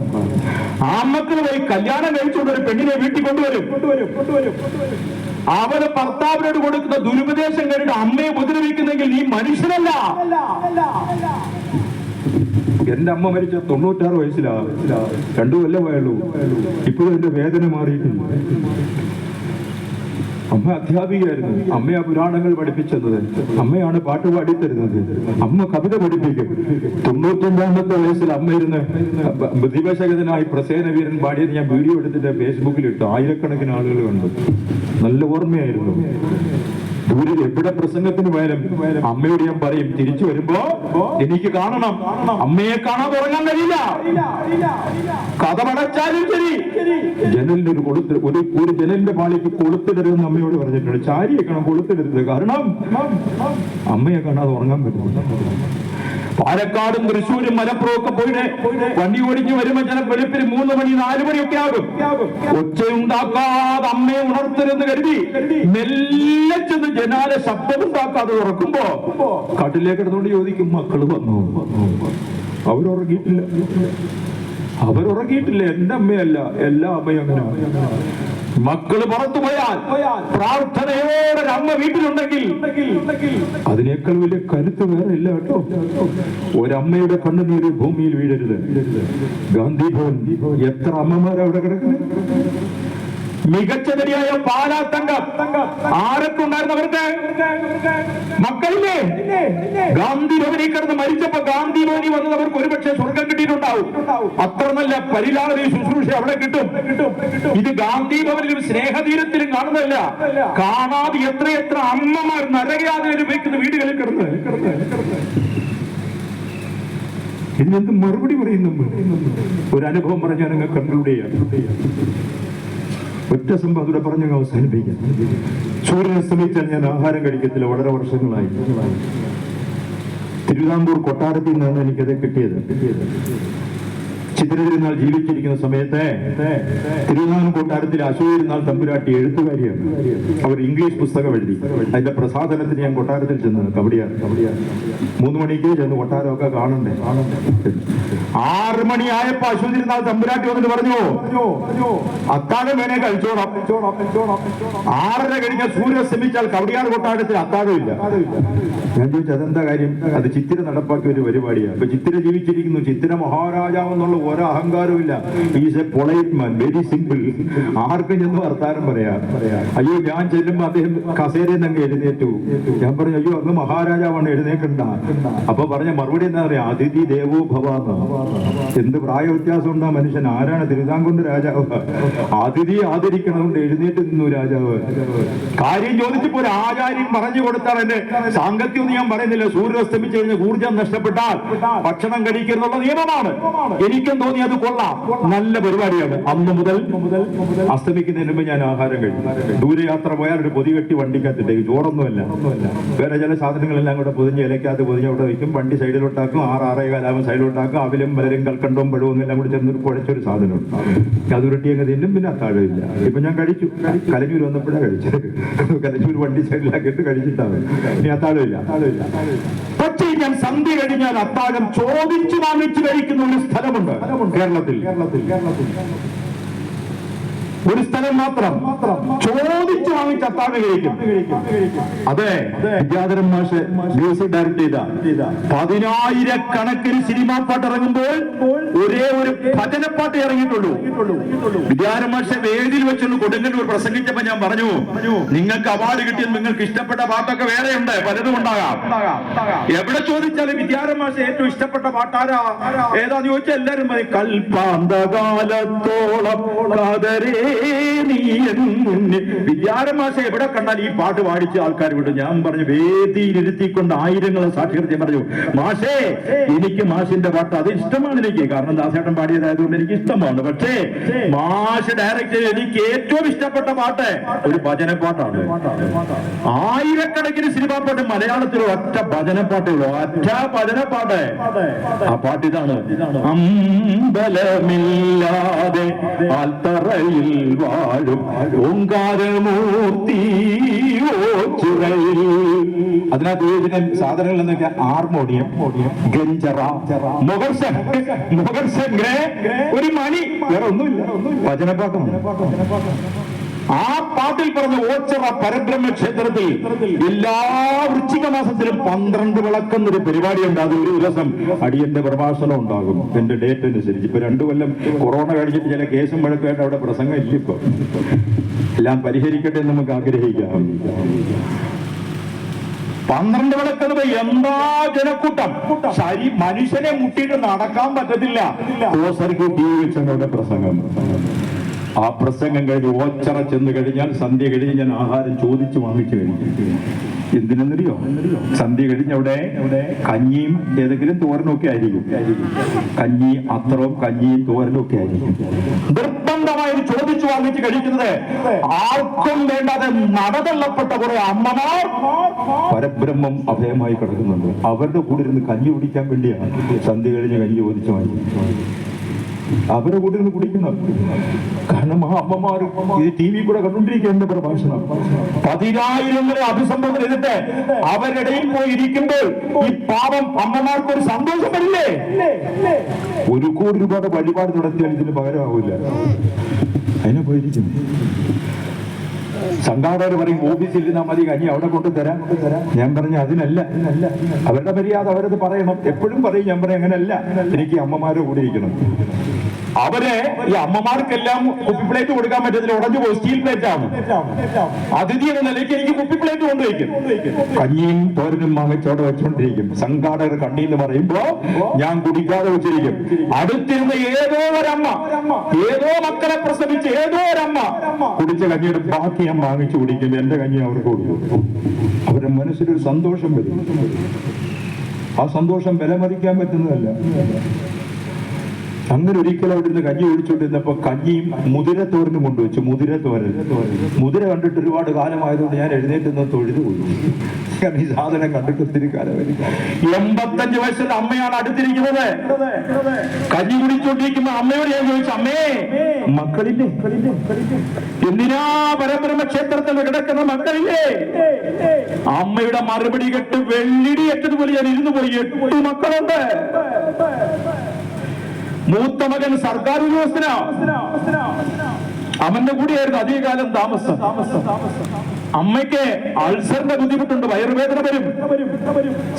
ആമക്കൾ പോയി കല്യാണം കഴിച്ചുകൊണ്ട് ഒരു പെണ്ണിനെ വീട്ടിൽ കൊണ്ടുവരും. അവര് ഭർത്താവിനോട് കൊടുക്കുന്ന ദുരുപദേശം കേട്ടിട്ട് അമ്മയെ ഉപദ്രവിക്കുന്നെങ്കിൽ നീ മനുഷ്യനല്ല. എന്റെ അമ്മ മരിച്ച 96 വയസ്സിലാ, 2 കൊല്ലമായുള്ളൂ. ഇപ്പോഴും എന്റെ വേദന മാറിയിട്ടില്ല. അമ്മ അധ്യാപികയായിരുന്നു, അമ്മയാ പുരാണങ്ങൾ പഠിപ്പിച്ചത്, അമ്മയാണ് പാട്ട് പാടിത്തരുന്നത്, അമ്മ കവിത പഠിപ്പിക്കും. 99-ാമത്തെ വയസ്സിൽ അമ്മ ഇരുന്ന് ദിവശകതനായി പ്രസേന വീരൻ പാടിയത് ഞാൻ വീഡിയോ എടുത്തിട്ട് ഫേസ്ബുക്കിൽ ഇട്ടു. 1000കണക്കിന് ആളുകൾ കണ്ടു. നല്ല ഓർമ്മയായിരുന്നു. ദൂരെ എവിടെ പ്രസംഗത്തിന് പോയാലും അമ്മയോട് ഞാൻ പറയും, തിരിച്ചു വരുമ്പോ എനിക്ക് കാണണം, അമ്മയെ കാണാൻ ഉറങ്ങാൻ കഴിയില്ല. കഥ പടച്ചാലും ശരി, ജനലിന്റെ ഒരു ജനലിന്റെ പാളിക്ക് കൊളുത്തിടരുതെന്ന് അമ്മയോട് പറഞ്ഞിട്ടുണ്ട്. ചാരിയെ കാണാൻ കൊളുത്തിടരുത്, കാരണം അമ്മയെ കാണാതെ ഉറങ്ങാൻ പറ്റില്ല. പാലക്കാടും തൃശ്ശൂരും മലപ്പുറവും ഒക്കെ പോയിട്ട് വണ്ടി ഓടിഞ്ഞു വരുമ്പോ ചില വെളുപ്പിന് 3 മണി 4 മണിയൊക്കെ ആകും. ഒച്ചയുണ്ടാക്കാതെ അമ്മയെ ഉണർത്തരുതെന്ന് കരുതി മെല്ലെ ചെന്ന് ജനാല ശബ്ദമുണ്ടാക്കാതെ ഉറക്കുമ്പോ കാട്ടിലേക്ക് കിടന്നുകൊണ്ട് ചോദിക്കും, മക്കള് വന്നു? അവരുറങ്ങിയിട്ടില്ല. എന്റെ അമ്മയല്ല, എല്ലാ അമ്മയും അങ്ങനെ. മക്കള് പുറത്തു പോയാൽ പ്രാർത്ഥനയോടെ അമ്മ വീട്ടിലുണ്ടെങ്കിൽ അതിനേക്കാൾ വലിയ കരുത്ത് വേറെ ഇല്ല കേട്ടോ. ഒരമ്മയുടെ കണ്ണുനീര് ഭൂമിയിൽ വീഴരുത്. ഗാന്ധി ഭവൻ എത്ര അമ്മമാരാ അവിടെ കിടക്കുന്നത്. മികച്ച നടിയായ പാലാത്തങ്കം ആരൊക്കെ ഉണ്ടായിരുന്നവർക്ക് മക്കളില്ലേ? ഗാന്ധി ഭവനിൽ കിടന്ന് മരിച്ചപ്പോ ഗാന്ധി ഭവനിൽ വന്നവർക്ക് ഒരുപക്ഷെ സ്വർഗം കിട്ടിയിട്ടുണ്ടാവും. അത്ര നല്ല പരിലാളന ശുശ്രൂഷ അവിടെ കിട്ടും. ഇത് ഗാന്ധി ഭവനിലും സ്നേഹതീരത്തിലും കാണുന്നതല്ല. കാണാതെ എത്രയെത്ര അമ്മമാർ നരകയാതെ അനുഭവിക്കുന്ന വീടുകളിൽ കിടന്ന് ഇതിനെന്ത് മറുപടി പറയുന്നു? ഒരു അനുഭവം പറഞ്ഞാൽ നിങ്ങൾ കൺക്ലൂഡ്. ഒറ്റ സംഭവം അതുകൂടെ പറഞ്ഞ് അവസാനിപ്പിക്കാം. സൂര്യൻ അസ്തമിച്ചാൽ ഞാൻ ആഹാരം കഴിക്കത്തില്ല. വളരെ വർഷങ്ങളായി. തിരുവിതാംകൂർ കൊട്ടാരത്തിൽ നിന്നാണ് എനിക്കത് കിട്ടിയത്. ചിത്തിര തിരുനാൾ ജീവിച്ചിരിക്കുന്ന സമയത്ത് തിരുവിതാംകൂർ കൊട്ടാരത്തിൽ അശോക തിരുനാൾ തമ്പുരാട്ടി എഴുത്തുകാരിയാണ്. അവർ ഇംഗ്ലീഷ് പുസ്തകം എഴുതി. അതിന്റെ പ്രസാദനത്തിന് ഞാൻ കൊട്ടാരത്തിൽ ചെന്ന് കബഡിയാർ 3 മണിക്ക് ചെന്ന് കൊട്ടാരമൊക്കെ കാണണ്ടേ. 6 മണിയായപ്പോ അശോക തിരുനാൾ തമ്പുരാട്ടി വന്നിട്ട് പറഞ്ഞു, അത്താഴം വേണേ കഴിച്ചോടാം. 6:30 കഴിഞ്ഞ സൂര്യൻ അസ്തമിച്ചാൽ കബഡിയാർ കൊട്ടാരത്തിൽ അത്താഴമില്ല. ഞാൻ ചോദിച്ചു, അതെന്താ കാര്യം? അത് ചിത്തിര നടപ്പാക്കിയ ഒരു പരിപാടിയാണ്. അപ്പൊ ചിത്തിര ജീവിച്ചിരിക്കുന്നു. ചിത്തിര മഹാരാജാവ് എന്നുള്ള ഓരോ അഹങ്കാരവും ഇല്ല. Is A polite man, very simple. ആർക്കും ചെന്ന് വർത്താനം പറയാ. അയ്യോ, ഞാൻ ചെല്ലുമ്പോ അദ്ദേഹം കസേരയിൽ നിന്ന് എഴുന്നേറ്റു. ഞാൻ പറഞ്ഞു, അയ്യോ അങ്ങ് മഹാരാജാവാണ്, എഴുന്നേക്കണ്ട. അപ്പൊ പറഞ്ഞ മറുപടി എന്താ പറയാ? അതിഥി ദേവോ ഭവാന്ന്. എന്ത് പ്രായ വ്യത്യാസം ഉണ്ടാ മനുഷ്യൻ? ആരാണ് തിരുവിതാംകൂർ രാജാവ്? അതിഥിയെ ആദരിക്കണതുകൊണ്ട് എഴുന്നേറ്റ് നിന്നു രാജാവ്. കാര്യം ചോദിച്ചപ്പോ ഒരു ആചാര്യൻ പറഞ്ഞു കൊടുത്താൽ എന്റെ സാങ്കത്യം ഒന്നും ഞാൻ പറയുന്നില്ല. സൂര്യൻ അസ്തമിച്ചു കഴിഞ്ഞ് ഊർജം നഷ്ടപ്പെട്ടാൽ ഭക്ഷണം കഴിക്കുന്നുള്ള നിയമമാണ്. എനിക്കും തോന്നി അത് കൊള്ളാം, നല്ല പരിപാടിയാണ്. അന്ന് മുതൽ അസ്തമിക്കുന്നതിന് മുമ്പ് ഞാൻ ആഹാരം കഴിക്കും. ദൂരയാത്ര പോയാൽ ഒരു പൊതി കെട്ടി വണ്ടിക്കകത്തിട്ടേക്ക്. ചോറൊന്നുമല്ല, വേറെ ചില സാധനങ്ങളെല്ലാം കൂടെ പൊതിഞ്ഞ് ഇലക്കകത്ത് പൊതിഞ്ഞ് അവിടെ വയ്ക്കും. വണ്ടി സൈഡിലോട്ടാക്കും. 6-6:15 സൈഡിലോട്ടാക്കും. അവിലും മലരും കൽക്കണ്ടവും പഴവും എല്ലാം കൂടി ചേർന്ന് കുഴച്ചൊരു സാധനം. അതുരുട്ടിയൊക്കെ തിന്നും. പിന്നെ അത്താഴമില്ല. ഇപ്പൊ ഞാൻ കഴിച്ചു. കലഞ്ഞൂർ വന്നപ്പോഴാണ് കഴിച്ചത്. കലഞ്ഞൂർ വണ്ടി സൈഡിലാക്കിയിട്ട് കഴിച്ചിട്ടാണ്. ഇനി അത്താഴമില്ല. പക്ഷേ ഞാൻ സന്ധ്യ കഴിഞ്ഞാൽ അത്താഴം ചോദിച്ചു വാങ്ങിച്ചു കഴിക്കുന്ന ഒരു സ്ഥലമുണ്ട് കേരളത്തിൽ. ഒരു സ്ഥലം മാത്രം ചോദിച്ചു വാങ്ങിച്ച അത്താഴം കഴിക്കും. അതെ, വിദ്യാധരൻ മാഷ് മ്യൂസിക് ഡയറക്ട് ചെയ്ത 10,000-കണക്കിന് സിനിമാ പാട്ട് ഇറങ്ങുമ്പോൾ ഒരേ ഒരു ഭജനപ്പാട്ട് ഇറങ്ങിയിട്ടുള്ളൂ. വിദ്യാധരൻ മാഷ് വേദിയിൽ വെച്ചുകൊണ്ട് കൊടുങ്ങല്ലൂർ പ്രസംഗിച്ചപ്പോ ഞാൻ പറഞ്ഞു, നിങ്ങൾക്ക് അവാർഡ് കിട്ടിയത് നിങ്ങൾക്ക് ഇഷ്ടപ്പെട്ട പാട്ടൊക്കെ വേറെയുണ്ട്, പലതും ഉണ്ടാകാം. എവിടെ ചോദിച്ചാലും വിദ്യാധരൻ മാഷ് ഏറ്റവും ഇഷ്ടപ്പെട്ട പാട്ടാരാ ഏതാന്ന് ചോദിച്ചാൽ എല്ലാരും കൽപ്പാന്തകാലത്തോളം കാതരേ നീ എന്നെ. വിദ്യാരംഭ മാഷെ എവിടെ കണ്ടാൽ ഈ പാട്ട് പാടിച്ച ആൾക്കാർ വിട്ടു. ഞാൻ പറഞ്ഞു വേദിയിലിരുത്തിക്കൊണ്ട് ആയിരങ്ങളെ സാക്ഷാത്കാരം പറഞ്ഞു, മാഷേ എനിക്ക് മാഷിന്റെ പാട്ട് അത് ഇഷ്ടമാണ് എനിക്ക്, കാരണം ദാസേട്ടൻ പാടിയതായതുകൊണ്ട് എനിക്ക് ഇഷ്ടമാണ്. പക്ഷേ മാഷ് ഡയറക്റ്റ് എനിക്ക് ഏറ്റവും ഇഷ്ടപ്പെട്ട പാട്ട് ഒരു ഭജനപ്പാട്ടാണ്. ആയിരക്കണക്കിന് സിനിമാ പാട്ട് മലയാളത്തിൽ ഒറ്റ ഭജനപ്പാട്ടേ ഉള്ളൂ, ഒറ്റ ഭജനപ്പാട്ട്. ആ പാട്ട് ഇതാണ്: അമ്പലമില്ലാതെ ആൽത്തറയിൽ വാഴും ഓങ്കാരമൂർത്തി ഓച്ചിറയിൽ. അതിനകത്ത് ഉപയോഗിക്കുന്ന സാധനങ്ങൾ എന്നൊക്കെ ഹാർമോണിയം, ഗഞ്ചറ, ഒരു മണി, വേറെ ഒന്നുമില്ല, ഭജനപ്പാട്ടാണ്. ആ പാട്ടിൽ പറഞ്ഞ ഓച്ചിറ പരബ്രഹ്മ ക്ഷേത്രത്തിൽ എല്ലാ വൃശ്ചിക മാസത്തിലും 12 വിളക്കുന്നൊരു പരിപാടി ഉണ്ട്. അത് ഒരു ദിവസം അടിയന്റെ പ്രഭാഷണം ഉണ്ടാകും എന്റെ ഡേറ്റ് അനുസരിച്ച്. ഇപ്പൊ 2 കൊല്ലം കൊറോണ കഴിഞ്ഞിട്ട് ചില കേസും വഴക്കായിട്ട് അവിടെ പ്രസംഗം ഇല്ല. ഇപ്പൊ എല്ലാം പരിഹരിക്കട്ടെ എന്ന് നമുക്ക് ആഗ്രഹിക്കാം. 12 വിളക്കുന്നത് എന്താ ജനക്കൂട്ടം! ശരി, മനുഷ്യനെ മുട്ടിയിട്ട് നടക്കാൻ പറ്റത്തില്ല. ജീവിച്ചവരുടെ പ്രസംഗം. ആ പ്രസംഗം കഴിഞ്ഞ് ഓച്ചറ ചെന്ന് കഴിഞ്ഞാൽ സന്ധ്യ കഴിഞ്ഞ് ഞാൻ ആഹാരം ചോദിച്ചു വാങ്ങിച്ചു കഴിഞ്ഞു. എന്തിനെന്നറിയോ? സന്ധ്യ കഴിഞ്ഞ് അവിടെ കഞ്ഞിയും ഏതെങ്കിലും തോരനും ഒക്കെ ആയിരിക്കും. കഞ്ഞി, അത്രവും കഞ്ഞിയും തോരനും ഒക്കെ ആയിരിക്കും. നിർബന്ധമായി ചോദിച്ചു വാങ്ങിച്ച് കഴിക്കുന്നത് ആർക്കും വേണ്ടാതെ നടതള്ളപ്പെട്ട കുറെ അമ്മമാർ പരബ്രഹ്മം അഭയമായി കിടക്കുന്നുണ്ട്. അവരുടെ കൂടെ ഇരുന്ന് കഞ്ഞി കുടിക്കാൻ വേണ്ടിയാണ് സന്ധ്യ കഴിഞ്ഞ് കഞ്ഞി ചോദിച്ചു വാങ്ങിച്ചു. അവരെ കൂടെ നിന്ന് കുടിക്കുന്ന, കാരണം ആ അമ്മമാർ ഇത് ടി വി കൂടെ കണ്ടുകൊണ്ടിരിക്കുക എന്റെ പ്രഭാഷണം. 10,000 അഭിസംബോധന ചെയ്തിട്ട് അവരിടയിൽ പോയി ഇരിക്കുമ്പോൾ ഈ പാവം അമ്മമാർക്ക് ഒരു സന്തോഷം വരില്ലേ? 1 കോടി രൂപയുടെ വഴിപാട് നടത്തിയാൽ ഇതിന് പകരമാവില്ല. അതിനെ പോയിരിക്കുന്നു. സംഘാടകർ പറയും ഓഫീസിൽ ഇരുന്നാൽ മതി, കഞ്ഞി അവിടെ കൊണ്ടുതരാം. ഞാൻ പറഞ്ഞു അതിനല്ല, അവരുടെ മര്യാദ അവരത് പറയണം. എപ്പോഴും പറയും, ഞാൻ പറയും അങ്ങനല്ല, എനിക്ക് അമ്മമാരെ കൂടെ ഇരിക്കണം. അവര് ഈ അമ്മമാർക്കെല്ലാം കുപ്പി പ്ലേറ്റ് കൊടുക്കാൻ പറ്റത്തില്ല, ഉടഞ്ഞു പോയി, സ്റ്റീൽ പ്ലേറ്റ് ആണ്. അതിഥി എന്ന നിലയ്ക്ക് എനിക്ക് കുപ്പി പ്ലേറ്റ് കൊണ്ടുവയ്ക്കും. കഞ്ഞിയും തോരനും വാങ്ങിച്ചോടെ വെച്ചോണ്ടിരിക്കും. സംഘാടകർ കണ്ണീന്ന് പറയുമ്പോ ഞാൻ കുടിക്കാതെ വെച്ചിരിക്കും. അടുത്തിരുന്ന ഏതോ ഒരമ്മ, ഏതോ മക്കളെ പ്രസവിച്ച് ഏതോ ഒരമ്മ കുടിച്ച കഞ്ഞിയുടെ ബാക്കി ഞാൻ വാങ്ങിച്ചു കുടിക്കും. എന്റെ കഞ്ഞി അവർക്ക് കൊടുക്കും. അവരുടെ മനസ്സിലൊരു സന്തോഷം വരും. ആ സന്തോഷം വിലമതിക്കാൻ പറ്റുന്നതല്ല. അങ്ങനെ ഒരിക്കലും അവിടെ നിന്ന് കഞ്ഞി ഒഴിച്ചുകൊണ്ടിരുന്നപ്പോ കഞ്ഞിയും മുതിരത്തോരനും കൊണ്ടുവച്ചു. മുതിര കണ്ടിട്ട് ഒരുപാട് കാലമായതുകൊണ്ട് ഞാൻ എഴുന്നേറ്റ് നിന്ന് തൊഴുതു പോയി. കാരണം ഈ സാധനം കണ്ടിട്ട് ഒത്തിരി കാലമായി. 85 വയസ്സുള്ള അമ്മയാണ് അടുത്തിരിക്കുന്നത്. കഞ്ഞി കുടിച്ചോണ്ടിരിക്കുമ്പോ അമ്മയോട് ഞാൻ ചോദിച്ചു, അമ്മേ മക്കളില്ലേ? എന്തിനാ പരബ്രഹ്മ ക്ഷേത്രത്തിൽ കിടക്കുന്ന മക്കളില്ലേ? അമ്മയുടെ മറുപടി കേട്ട് വെള്ളിടി ഏറ്റതുപോലെ ഞാൻ ഇരുന്നു പോയി. 8 മക്കളുണ്ട്. മൂത്ത മകൻ സർക്കാർ ഉദ്യോഗസ്ഥനാ. അവന്റെ കൂടെയായിരുന്നു അധികകാലം താമസം. അമ്മയ്ക്ക് അൾസറിന്റെ ബുദ്ധിമുട്ടുണ്ട്, വയറുവേദന വരും,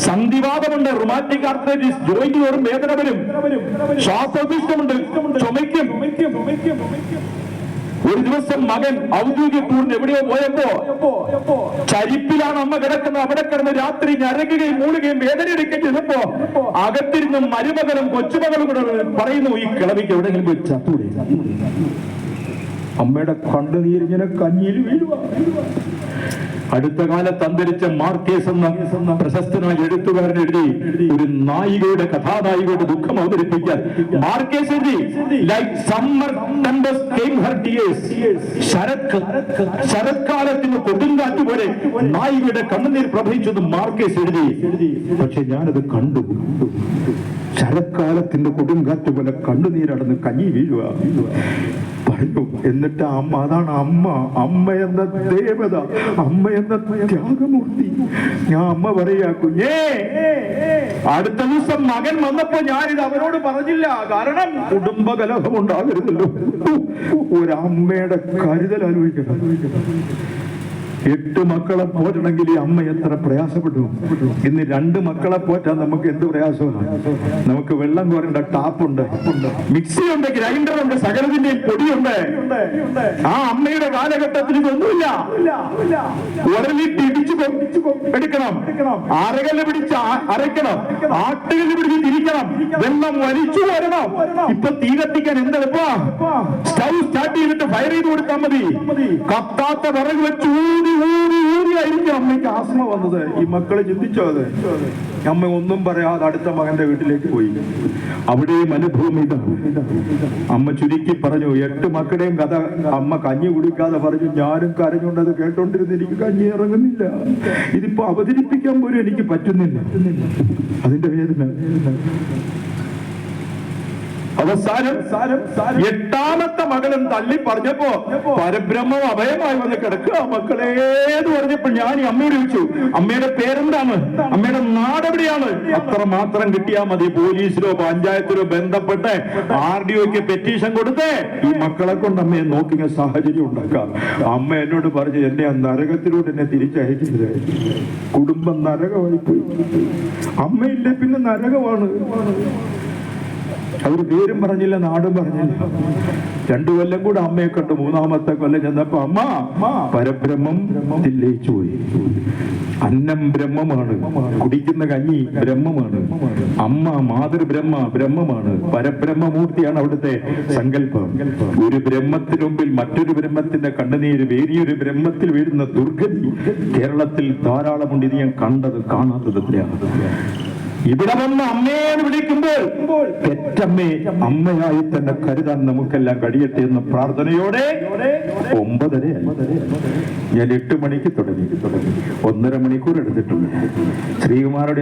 സന്ധിവാതമുണ്ട്, റുമാറ്റിക് ആർത്രൈറ്റിസ്, ജോയിന്റ് തോറും വേദന വരും, ശ്വാസോച്ഛ്വാസമുണ്ട്, ചുമയ്ക്കും. ഒരു ദിവസം മകൻ ഔദ്യോഗിക ടൂറിന് എവിടെയോ പോയപ്പോ ചരിപ്പിലാണ് അമ്മ കിടക്കുന്നത്. അവിടെ കിടന്ന് രാത്രി ഞരകുകയും മൂളുകയും വേദന എടുക്കുകയും ചെയ്തപ്പോ അകത്തിരുന്ന് മരുമകനും കൊച്ചുമകളും കൂടെ പറയുന്നു, ഈ കിളവിക്ക് എവിടെയെങ്കിലും പോയി ചത്തൂടെ? അമ്മയുടെ കണ്ണുനീരിങ്ങനെ കഞ്ഞിയിൽ വീഴുക. അടുത്ത കാലത്ത് അന്തരിച്ച മാർക്കേസ് എന്ന പ്രശസ്തനായ എഴുത്തുകാരൻ എഴുതി ഒരു നായികയുടെ കഥാനായികയുടെ ദുഃഖം അവതരിപ്പിക്കാൻ. മാർക്കേസ് എഴുതി, like summer tempest came her tears. ശരത്കാലത്തിന് കൊടുങ്കാറ്റ് പോലെ നായികയുടെ കണ്ണുനീർ പ്രവഹിച്ചത് മാർക്കേസ് എഴുതി. പക്ഷെ ഞാനത് കണ്ടു. ശരത്കാലത്തിന്റെ കൊടുങ്കാറ്റ് പോലെ കണ്ണുനീരടന്ന് കഞ്ഞി വീഴുക പറഞ്ഞു. എന്നിട്ട് അമ്മ, അതാണ് അമ്മ എന്ന ദേവത, അമ്മ എന്ന ത്യാഗമൂർത്തി. ഞാൻ അമ്മ പറയാ, കുഞ്ഞേ. അടുത്ത ദിവസം മകൻ വന്നപ്പോ ഞാനിത് അവരോട് പറഞ്ഞില്ല, കാരണം കുടുംബകലഹം ഉണ്ടാകരുതല്ലോ. ഒരമ്മയുടെ കരുതൽ ആലോചിക്കണം. 8 മക്കളെ പോറ്റണമെങ്കിൽ ഈ അമ്മ എത്ര പ്രയാസപ്പെട്ടു. ഇന്ന് 2 മക്കളെ പോറ്റാൻ നമുക്ക് എന്ത് പ്രയാസമാണ്. നമുക്ക് വെള്ളം കോരേണ്ട ടാപ്പുണ്ട്, മിക്സിയുണ്ട്, ഗ്രൈൻഡറുണ്ട്, സകലത്തിന്റെ പൊടിയുണ്ട്. ആ അമ്മയുടെ കാലഘട്ടത്തിൽ ഇതൊന്നുമില്ല. ഉരലിട്ട് ഇടിച്ചു എടുക്കണം, അരകല്ല് പിടിച്ച് അരയ്ക്കണം, ആട്ടുകല്ല് പിടിച്ച് തിരിക്കണം, വെള്ളം വലിച്ചു വരണം. ഇപ്പൊ തീ കത്തിക്കാൻ എന്തെളുപ്പാ, സ്റ്റൗ സ്റ്റാർട്ട് ചെയ്തിട്ട് ഫയർ ചെയ്ത് കൊടുത്താൽ മതി. കത്താത്ത വിറക് വെച്ച് ഊതി ഊതി ഊതിയായിരിക്കും അമ്മയ്ക്ക് ആസ്മ വന്നത്. ഈ മക്കളെ ചിന്തിച്ചോ അത്? അമ്മ ഒന്നും പറയാതെ അടുത്ത മകന്റെ വീട്ടിലേക്ക് പോയി. അവിടെയും അനുഭവം ഇതാണ്. അമ്മ ചുരുക്കി പറഞ്ഞു 8 മക്കളുടെയും കഥ. അമ്മ കഞ്ഞി കുടിക്കാതെ പറഞ്ഞു, ഞാനും കരഞ്ഞുകൊണ്ട് അത് കേട്ടോണ്ടിരുന്ന് എനിക്ക് കഞ്ഞി ഇറങ്ങുന്നില്ല. ഇതിപ്പോ അവതരിപ്പിക്കാൻ പോലും എനിക്ക് പറ്റുന്നില്ല, അതിന്റെ വേദന. അവസാനം 8ാമത്തെ മകനും തള്ളി പറഞ്ഞപ്പോ പരബ്രഹ്മം അഭയമായി വന്ന് കിടക്കുക. മക്കളേന്ന് പറഞ്ഞപ്പോ ഞാൻ ഈ അമ്മയോട് ചോദിച്ചു, അമ്മയുടെ പേരെന്താണ്, അമ്മയുടെ നാടെവിടെയാണ്? അത്രമാത്രം കിട്ടിയാൽ മതി. പോലീസിലോ പഞ്ചായത്തിലോ ബന്ധപ്പെട്ട് RDOക്ക് പെറ്റീഷൻ കൊടുത്ത് ഈ മക്കളെ കൊണ്ട് അമ്മയെ നോക്കിയ സാഹചര്യം ഉണ്ടാക്കാം. അമ്മ എന്നോട് പറഞ്ഞു, എന്നെ ആ നരകത്തിലൂടെ എന്നെ തിരിച്ചയക്കുന്നത്. കുടുംബം നരകമായി പോയി. അമ്മയില്ലേ പിന്നെ നരകമാണ്. അവര് പേരും പറഞ്ഞില്ല, നാടും പറഞ്ഞില്ല. 2 കൊല്ലം കൂടെ അമ്മയെ കണ്ടു. 3ാമത്തെ കൊല്ലം ചെന്നപ്പോ അമ്മ പരബ്രഹ്മം ലയിച്ചു പോയി. അന്നം ബ്രഹ്മമാണ്, കുടിക്കുന്ന കഞ്ഞി ബ്രഹ്മമാണ്, അമ്മ ബ്രഹ്മമാണ്, പരബ്രഹ്മമൂർത്തിയാണ് അവിടുത്തെ സങ്കല്പം. ഒരു ബ്രഹ്മത്തിന് മുമ്പിൽ മറ്റൊരു ബ്രഹ്മത്തിന്റെ കണ്ണുനീര്, വേരിയൊരു ബ്രഹ്മത്തിൽ വീഴുന്ന ദുർഗതി കേരളത്തിൽ ധാരാളമുണ്ട്. ഇത് ഞാൻ കണ്ടത് കാണാത്തത് എത്രയാണ്. ഇവിടെ വന്ന് അമ്മയെന്ന് വിളിക്കുമ്പോൾ പെറ്റമ്മേ അമ്മയായി തന്നെ കരുതാൻ നമുക്കെല്ലാം കഴിയട്ടെ എന്ന പ്രാർത്ഥനയോടെ 9:30 ഞാൻ 8 മണിക്ക് തുടങ്ങി. 1.5 മണിക്കൂർ എടുത്തിട്ടുണ്ട്. ശ്രീകുമാരോട്